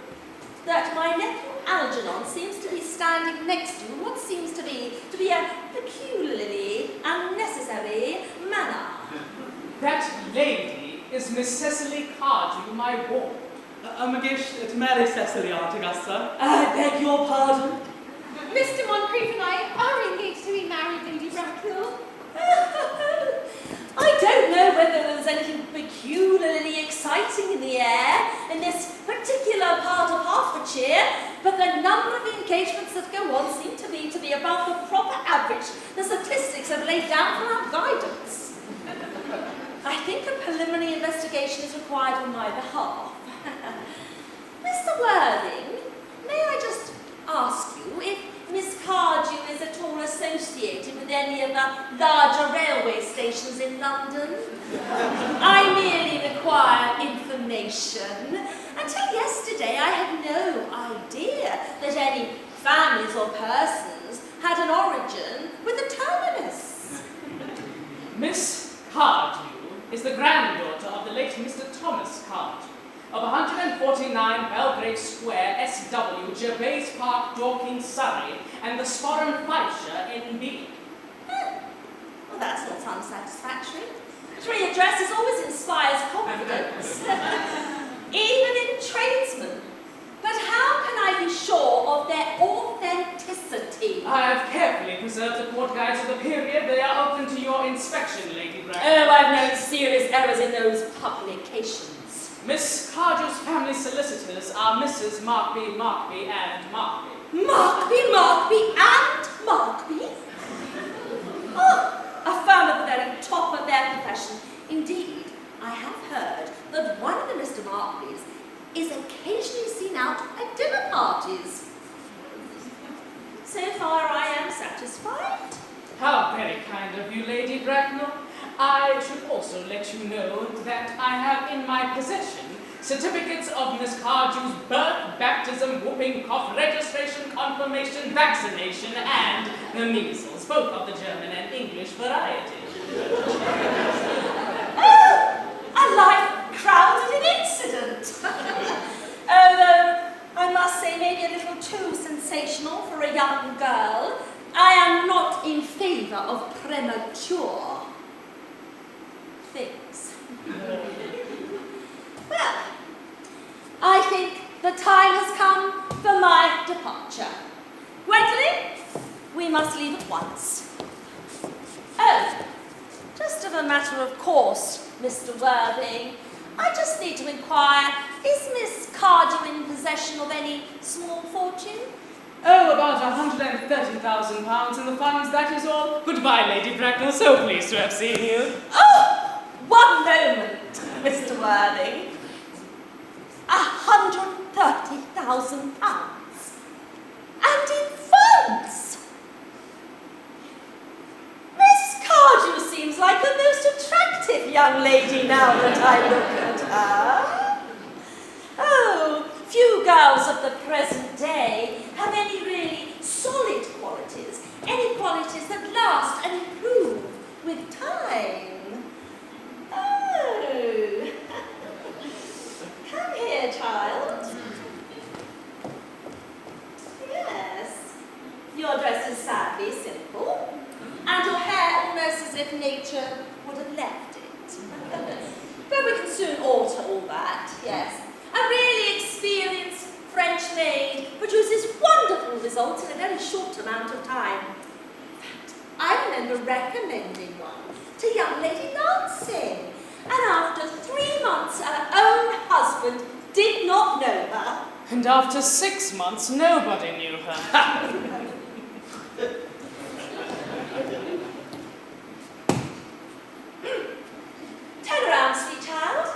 that my nephew Algernon seems to be standing next to in what seems to be a peculiarly unnecessary manner? That lady is Miss Cecily Cardew, my ward. I'm engaged to marry Cecily, Aunt Augusta. I beg your pardon? Mr. Moncrieff and I are engaged to be married, Lady Bracknell. I don't know whether there's anything peculiarly exciting in the air in this particular part of Hertfordshire, but the number of engagements that go on seem to be above the proper average the statistics have laid down for our guidance. I think a preliminary investigation is required on my behalf. Mr. Worthing, may I just ask you if Miss Cardew is at all associated with any of the larger railway stations in London? I merely require information. Until yesterday, I had no idea that any families or persons had an origin with a terminus. Miss Cardew is the granddaughter of the late Mr. Thomas Cardew, of 149 Belgrave Square, SW, Gervais Park, Dorking, Surrey, and the Sporran Fifeshire, NB. Well, that's not unsatisfactory. Readdress always inspires confidence, even in tradesmen. But how can I be sure of their authenticity? I have carefully preserved the court guides of the period. They are open to your inspection, Lady Bracknell. Oh, I've known serious errors in those publications. Miss Cardew's family solicitors are Mrs. Markby, Markby, and Markby. Markby, and Markby? Oh, a firm at the very top of their profession. Indeed, I have heard that one of the Mr. Markbys is occasionally seen out at dinner parties. So far, I am satisfied. How very kind of you, Lady Bracknell. I should also let you know that I have in my possession certificates of Miss Cardew's birth, baptism, whooping cough, registration, confirmation, vaccination, and the measles, both of the German and English variety. A life crowded in incident. Although, I must say, maybe a little too sensational for a young girl. I am not in favour of premature things. Well, I think the time has come for my departure. Gwendolyn, we must leave at once. Oh, just of a matter of course, Mr. Worthing, I just need to inquire, is Miss Cardew in possession of any small fortune? Oh, about £130,000 in the funds, that is all. Goodbye, Lady Bracknell, so pleased to have seen you. Oh, one moment, Mr. Worthing. £100,000. And in funds! Miss Cardew seems like the most attractive young lady now that I look at her. Oh, few girls of the present day have any really solid qualities, any qualities that last and improve with time. Oh, come here, child. Yes, your dress is sadly simple, and your hair almost as if nature would have left it. But we can soon alter all that, yes. A really experienced French maid produces wonderful results in a very short amount of time. In fact, I remember recommending one to young Lady Lancing, and after 3 months her own husband did not know her. And after 6 months, nobody knew her. Turn around, sweet child.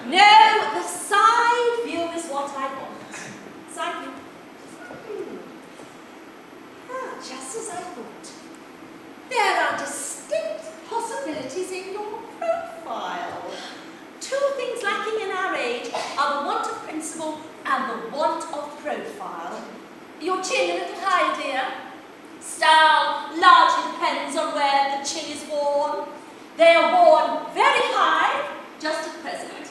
No, the side view is what I want. Side view. Just as I thought. There are distinct possibilities in your profile. 2 things lacking in our age are the want of principle and the want of profile. Your chin a little high, dear. Style largely depends on where the chin is worn. They are worn very high, just at present.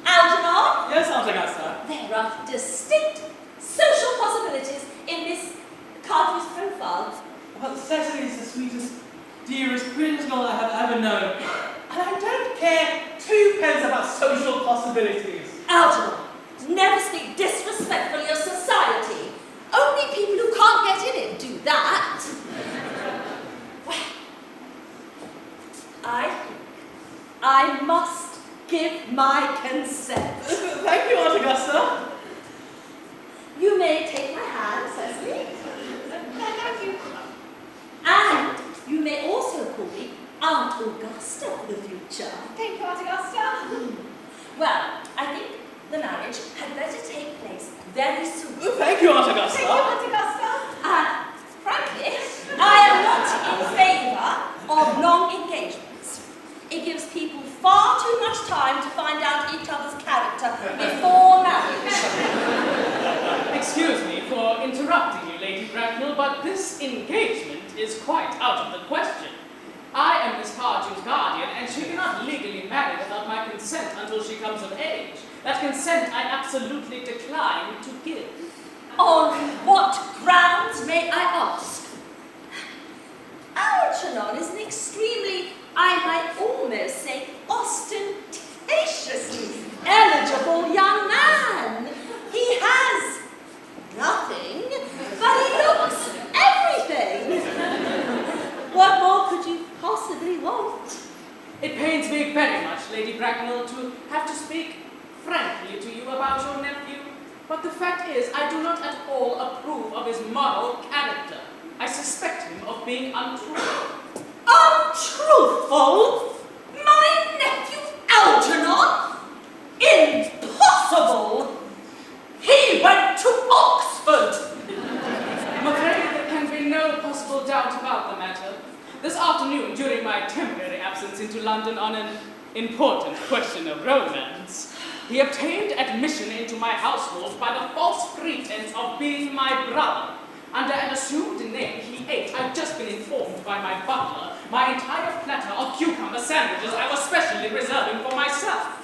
Algernon? Yes, Aunt Augusta. There are distinct social possibilities in Miss Cardew's profile. Well, Cecily is the sweetest, dearest, prettiest girl I have ever known. And I don't care 2 pence about social possibilities. Algernon, never speak disrespectfully of society. Only people who can't get in it do that. Well, I think I must give my consent. Thank you, Aunt Augusta. You may take my hand, Cecily. Thank you. And you may also call me Aunt Augusta for the future. Thank you, Aunt Augusta. Well, I think the marriage had better take place very soon. Thank you, Aunt Augusta. Thank you, Aunt Augusta. Frankly, I am not in favour of long engagements. It gives people far too much time to find out each other's character before marriage. Excuse me for interrupting you, Lady Bracknell, but this engagement is quite out of the question. I am Miss Cardew's guardian, and she cannot legally marry without my consent until she comes of age. That consent I absolutely decline to give. On what grounds, may I ask? Algernon is an extremely, I might almost say, ostentatiously eligible young man. He has nothing, but he looks everything. What more could you possibly want? It pains me very much, Lady Bracknell, to have to speak frankly to you about your nephew, but the fact is I do not at all approve of his moral character. I suspect him of being untruthful. Untruthful? My nephew Algernon? Impossible! He went to Oxford! I'm afraid there can be no possible doubt about the matter. This afternoon, during my temporary absence into London on an important question of romance, he obtained admission into my household by the false pretense of being my brother. Under an assumed name he ate, I've just been informed by my butler, my entire platter of cucumber sandwiches I was specially reserving for myself.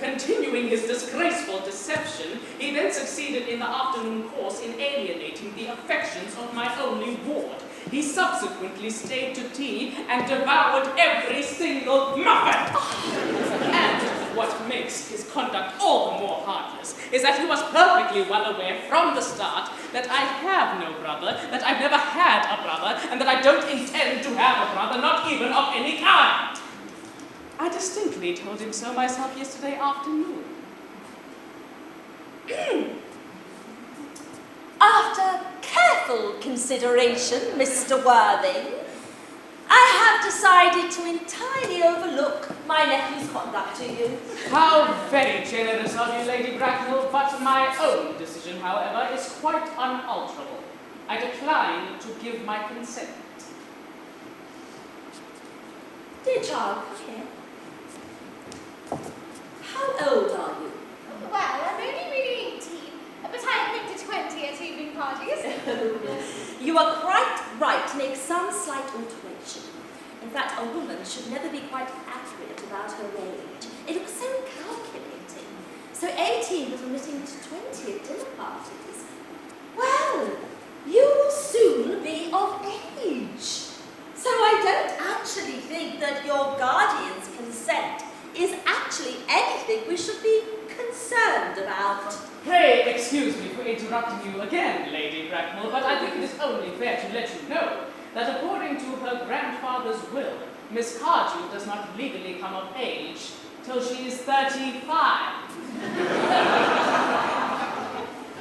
Continuing his disgraceful deception, he then succeeded in the afternoon course in alienating the affections of my only ward. He subsequently stayed to tea and devoured every single muffin. And what makes his conduct all the more heartless is that he was perfectly well aware from the start that I have no brother, that I've never had a brother, and that I don't intend to have a brother, not even of any kind. I distinctly told him so myself yesterday afternoon. After careful consideration, Mr. Worthing, I have decided to entirely overlook my nephew's conduct to you. How very generous of you, Lady Bracknell, but my own decision, however, is quite unalterable. I decline to give my consent. Dear child, come here. How old are you? Well, I'm only really 18, but I've been to 20 at evening parties. You are quite right to make some slight alteration. In fact, a woman should never be quite accurate about her age. It looks so calculating. So 18 but omitting to 20 at dinner parties. Well, you will soon be of age. So I don't actually think that your guardian's consent is actually anything we should be concerned about. Pray excuse me for interrupting you again, Lady Bracknell, but I think it is only fair to let you know that according to her grandfather's will, Miss Cardew does not legally come of age till she is 35.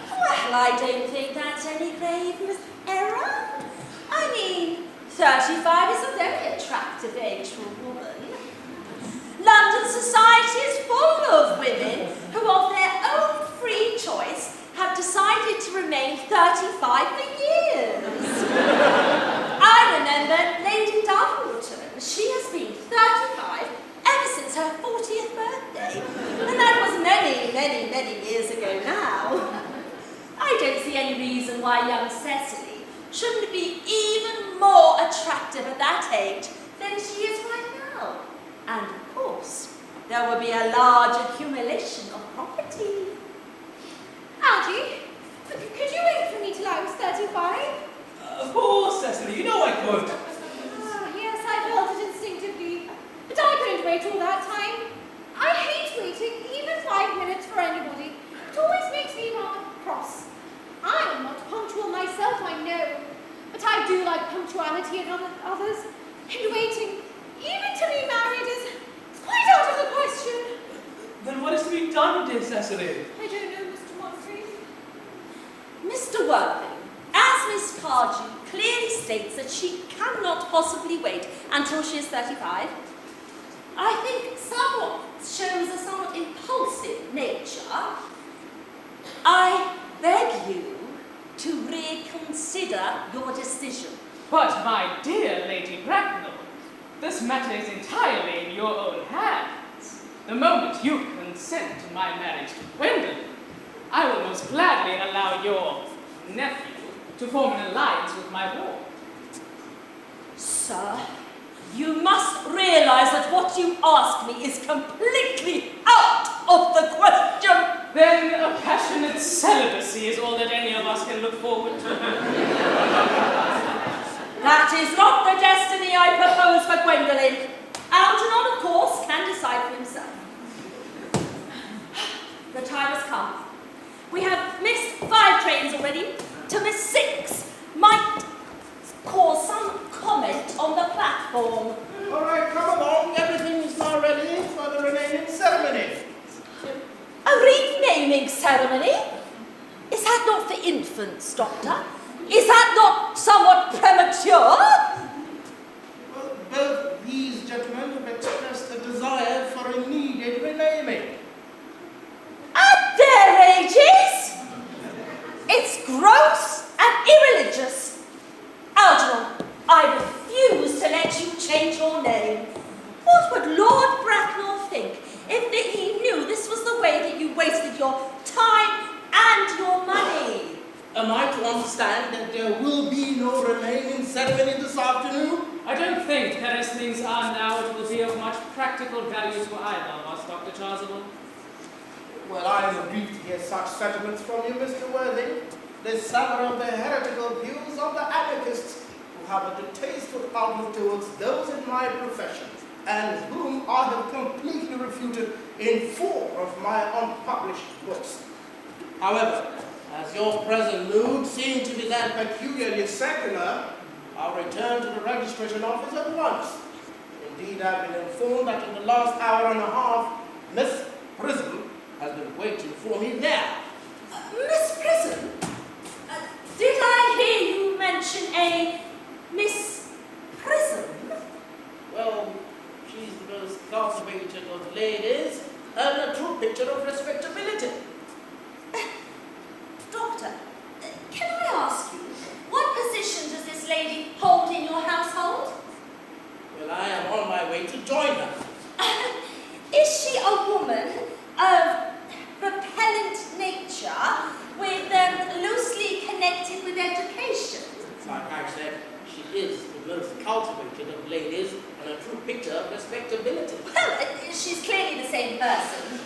Well, I don't think that's any grave error. I mean, 35 is a very attractive age for a woman. London society is full of women who, of their own free choice, have decided to remain 35 for years. I remember Lady Doubleton. She has been 35 ever since her 40th birthday. And that was many, many, many years ago now. I don't see any reason why young Cecily shouldn't be even more attractive at that age than she is right now. And of course, there will be a large accumulation of property. Algie, could you wait for me till I was 35? Of course, Cecily, you know I could. Yes, I felt it instinctively. But I couldn't wait all that time. I hate waiting, even 5 minutes for anybody. It always makes me rather cross. I am not punctual myself, I know. But I do like punctuality in others. And waiting, even to be married, is quite out of the question. Then what is to be done, dear Cecily? I don't know, Mr. Moncrieff. Mr. Worthing, as Miss Cardew clearly states that she cannot possibly wait until she is 35, I think shows a somewhat impulsive nature. I beg you to reconsider your decision. But, my dear Lady Bracknell, this matter is entirely in your own hands. The moment you consent to my marriage to Gwendolyn, I will most gladly allow your nephew to form an alliance with my ward. Sir, you must realize that what you ask me is completely out of the question. Then a passionate celibacy is all that any of us can look forward to. That is not the destiny I propose for Gwendolyn. Algernon, of course, can decide for himself. The time has come. We have missed 5 trains already. To miss 6 might cause some comment on the platform. All right, come along. Everything is now ready for the renaming ceremony. A renaming ceremony? Is that not for infants, Doctor? Is that not somewhat premature? Well, both these gentlemen have expressed a desire for immediate renaming. At their ages? It's gross and irreligious. Algernon, I refuse to let you change your name. What would Lord Bracknell think if he knew this was the way that you wasted your time and your money? Am I to understand that there will be no renaming ceremony this afternoon? I don't think that as things are now, it will be of much practical value to either of us, Dr. Chausable. Well, I am grieved to hear such sentiments from you, Mr. Worthing. They suffer of the heretical views of the anarchists who have a distasteful outlook towards those in my profession, and whom I have completely refuted in 4 of my unpublished books. However, as your present mood seems to be that peculiarly secular, I'll return to the registration office at once. Indeed, I've been informed that in the last hour and a half, Miss Prism has been waiting for me there. Miss Prism? Did I hear you mention a Miss Prism? cultivated of ladies and a true picture of respectability. Doctor, can I ask you, what position does this lady hold in your household? Well, I am on my way to join her. Is she a woman of repellent nature with loosely connected with education? Like I said, she is the most cultivated of ladies and a true picture of respectability. Well, she's clearly the same person.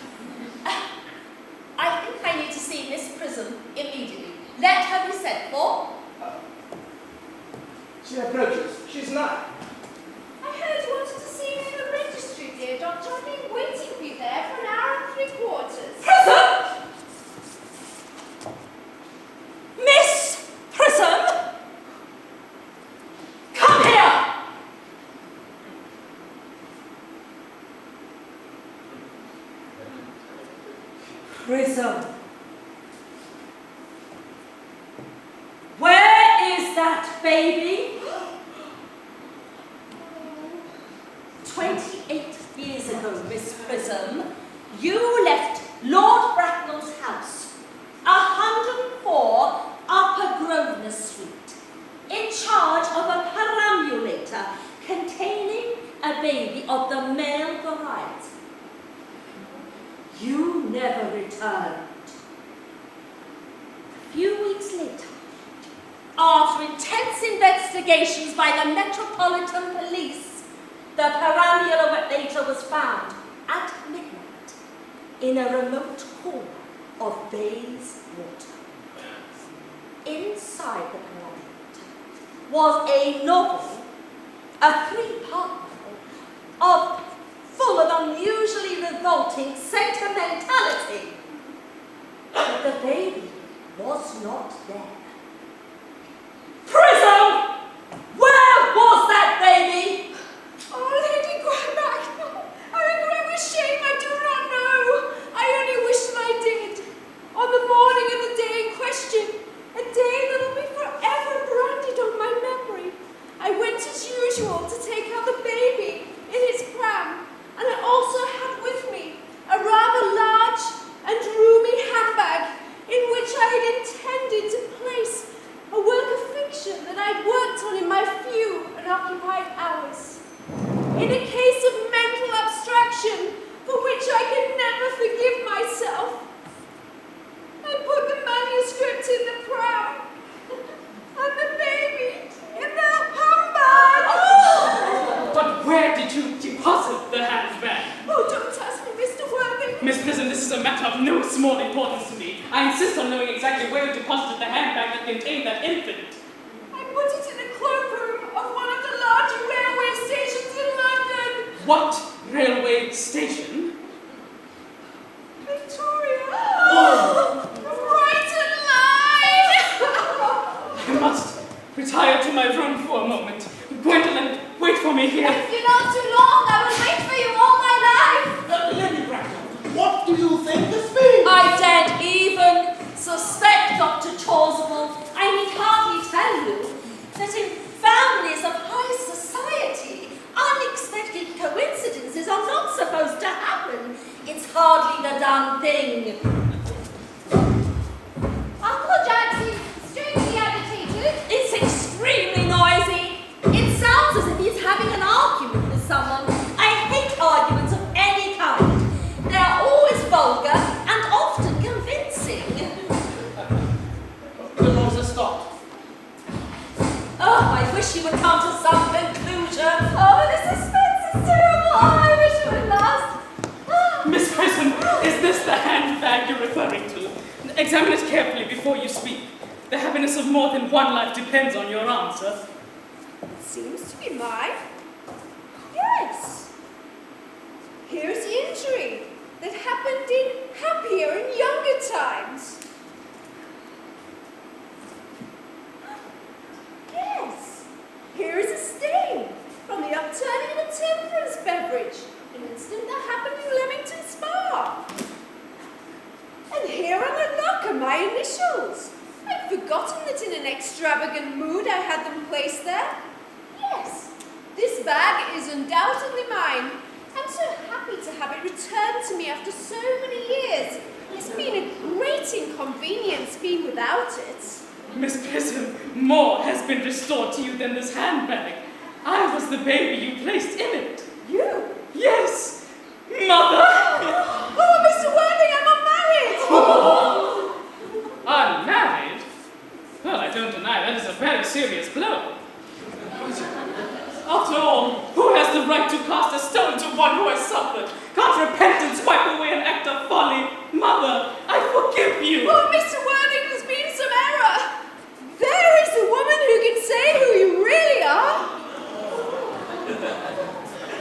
I think I need to see Miss Prism immediately. Let her be sent for. She approaches. She's not. I heard you wanted to see me in the registry, dear doctor. I've been waiting for you there for an hour and 3/4. Prism! Miss Prism! Come here! Prism. Where is that baby? 28 years ago, Miss Prism, you left Lord Bracknell's house, 104 Upper Grosvenor Street, in charge of a perambulator containing a baby of the male variety. You never returned. A few weeks later, after intense investigations by the Metropolitan Police, the perambulator was found at midnight in a remote corner of Bayswater. Inside the perambulator was a novel, a 3-part novel, full of unusually revolting sentimentality. But the baby was not there. Prism! Where was that baby? Oh, Lady Bracknell, I regret with shame I do not know. I only wish that I did. On the morning of the day in question, a day that will be forever branded on my memory, I went as usual to take out the baby in its pram, and I also had with me a rather large and roomy handbag in which I had intended to place a work of fiction that I'd worked on in my few and occupied hours. In a case of mental abstraction for which I can never forgive myself, I put the manuscript in the pram and the baby in the handbag. Oh! But where did you deposit the handbag? Oh, don't ask me, Mr. Worthing. Miss Prism, this is a matter of no small importance to me. I insist on knowing exactly where you deposited the handbag that contained that infant. I put it in the cloakroom of one of the larger railway stations in London. What railway station? Victoria. Oh. Right in line. I must retire to my room for a moment. Gwendolyn, wait for me here. If you're not too long, I will wait for you all my life. Lady Bracknell, what do you think this means? I daren't even suspect Dr. Chausable. I need hardly tell you that in families of high society, unexpected coincidences are not supposed to happen. It's hardly the done thing. Uncle Jackson, strangely agitated. It's extremely noisy. It sounds as if he's having an argument with someone. I hate arguments of any kind. They're always vulgar and often convincing. The noise has stopped. Oh, I wish he would come to some conclusion. Oh, the suspense is terrible. Oh, I wish it would last. Miss Prism, is this the handbag you're referring to? Examine it carefully before you speak. The happiness of more than one life depends on your answer. It seems to be mine. Yes. Here's the injury that happened in happier and younger times. Yes. Here is a stain from the upturning of a temperance beverage, an incident that happened in Leamington Spa. And here on the lock are my initials. I'd forgotten that in an extravagant mood I had them placed there. Yes, this been restored to you than this handbag. I was the baby you placed in it. You? Yes, Mother. Oh, Mr. Worthing, I'm unmarried. Unmarried? Well, I don't deny that is a very serious blow. After all, who has the right to cast a stone to one who has suffered? Can't repentance wipe away an act of folly? Mother, I forgive you. Oh, Mr. Worthing, there's been some error. There is a woman who can say who you really are.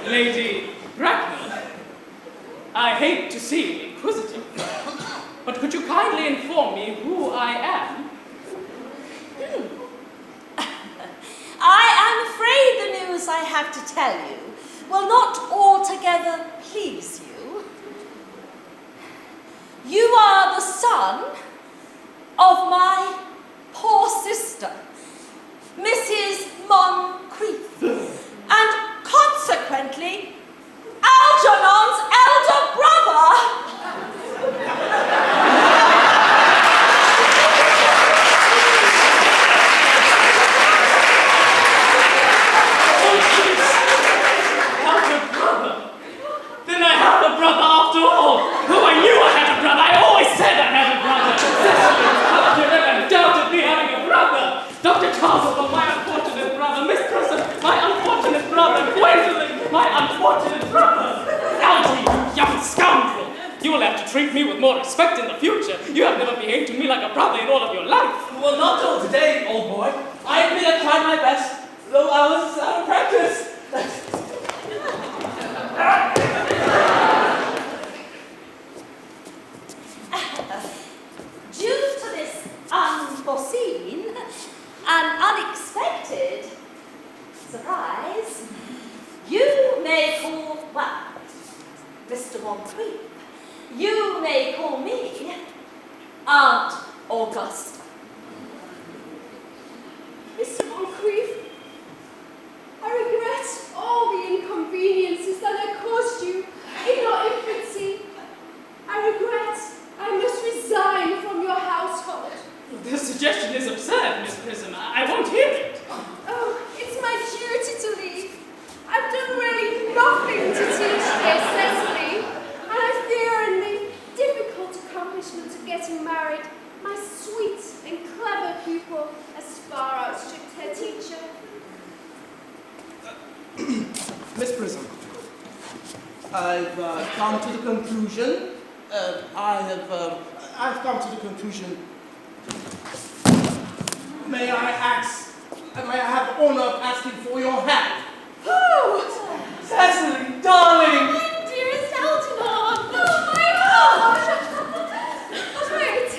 Lady Bracknell, I hate to seem inquisitive, but could you kindly inform me who I am? I am afraid the news I have to tell you will not altogether please you. You are the son of my poor sister, Mrs. Moncrieff, and consequently, Algernon's elder brother. Then I have a brother after all. Though I knew I had a brother, I always said I had a brother. Cecily, Dr. undoubtedly having a brother. Dr. Chausable, my unfortunate brother. Miss Prism, my unfortunate brother. Gwendolyn, my unfortunate brother. Algy, you young scoundrel. You will have to treat me with more respect in the future. You have never behaved to me like a brother in all of your life. Well, not till today, old boy. I admit I tried my best, though I was out of practice. Due to this unforeseen and unexpected surprise, you may call, well, Mr. Moncrieff, you may call me Aunt Augusta. Mr. Moncrieff, I regret all the inconveniences that I caused you in your infancy. I regret I must resign from your household. This suggestion is absurd, Miss Prism. I won't hear it. Oh, it's my duty to leave. I've done really nothing to teach dear Cecily, and I fear in the difficult accomplishment of getting married, my sweet and clever pupil has far outstripped her teacher. Miss Prism, I've come to the conclusion. I've come to the conclusion. May I have the honor of asking for your hand? Oh, Cecily, darling. My dearest Algernon! Oh my gosh! Wait,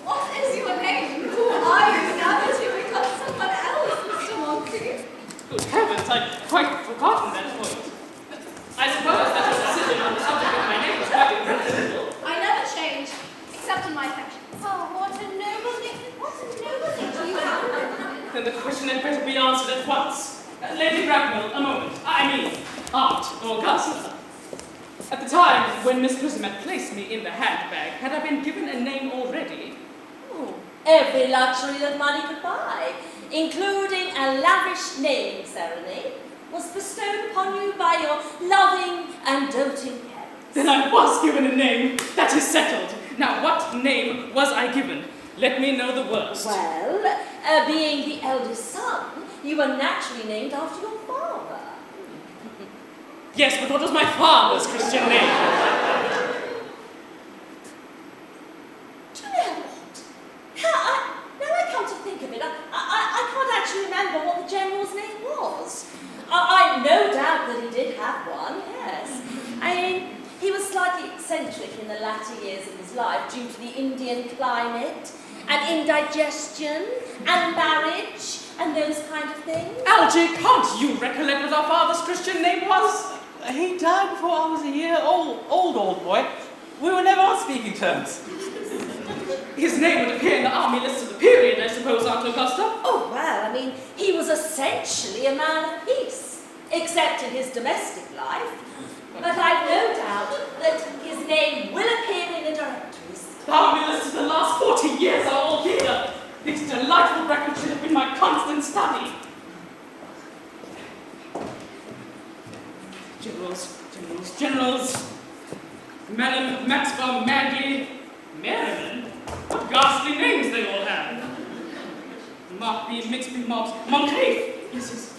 what is your name? Who are you now that you become someone else, Mr. Moncrieff? Good heavens, I'd quite forgotten that point. I suppose that your decision on the subject of my name was quite impractical. I never change, except in my affections. Oh, what a noble thing do you have? Then the question had better be answered at once. Lady Bracknell, a moment. I mean, Aunt Augusta. At the time when Miss Prism had placed me in the handbag, had I been given a name already? Oh, every luxury that money could buy, including a lavish naming ceremony, was bestowed upon you by your loving and doting parents. Then I was given a name. That is settled. Now, what name was I given? Let me know the worst. Well, being the eldest son, you were naturally named after your father. Yes, but what was my father's Christian name? Do you know what? Now I come to think of it, I can't actually remember what the general's name was. I no doubt that he did have one, yes. I mean, he was slightly eccentric in the latter years of his life due to the Indian climate, and indigestion, and marriage, and those kind of things. Algy, can't you recollect what our father's Christian name was? He died before I was a year old boy. We were never on speaking terms. His name would appear in the army list of the period, I suppose, Aunt Augusta? Oh, well, I mean, he was essentially a man of peace, except in his domestic life. But I've no doubt that his name will appear in the directories. The army list of the last 40 years are all here. This delightful Bracknell should have been my constant study. Generals. Maxwell, Manley, Merriman. What ghastly names they all have. Moncrieff. Yes.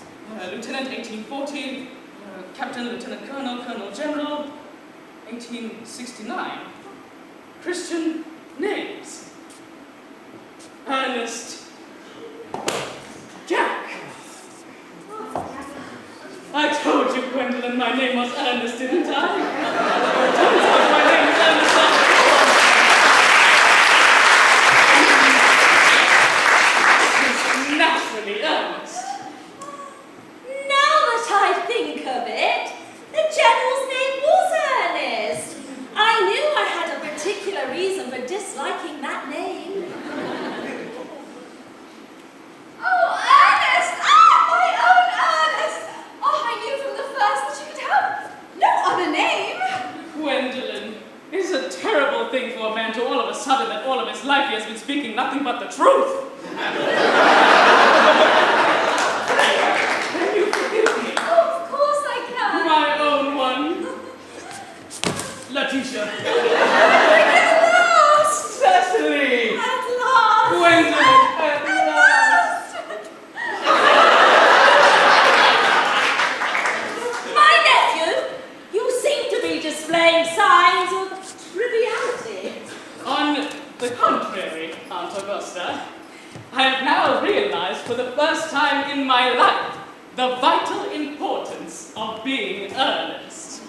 Lieutenant 1840. Captain, Lieutenant Colonel, Colonel General. 1869. Christian names. Earnest. Jack. I told you, Gwendolyn, my name was Ernest, didn't I? Turns out my name is Ernest after all. Naturally Ernest. Now that I think of it, the General's name was Ernest. I knew I had a particular reason for disliking that name. Oh, Ernest! Ah, my own Ernest! Oh, I knew from the first that you could have no other name. Gwendolyn, it is a terrible thing for a man to all of a sudden, that all of his life he has been speaking nothing but the truth. Can you forgive me? Oh, of course I can. My own one. Letitia. At last! Cecily. At last! Gwendolyn, at last. My nephew, you seem to be displaying signs of triviality. On the contrary, Aunt Augusta, I have now realized for the first time in my life the vital importance of being earnest.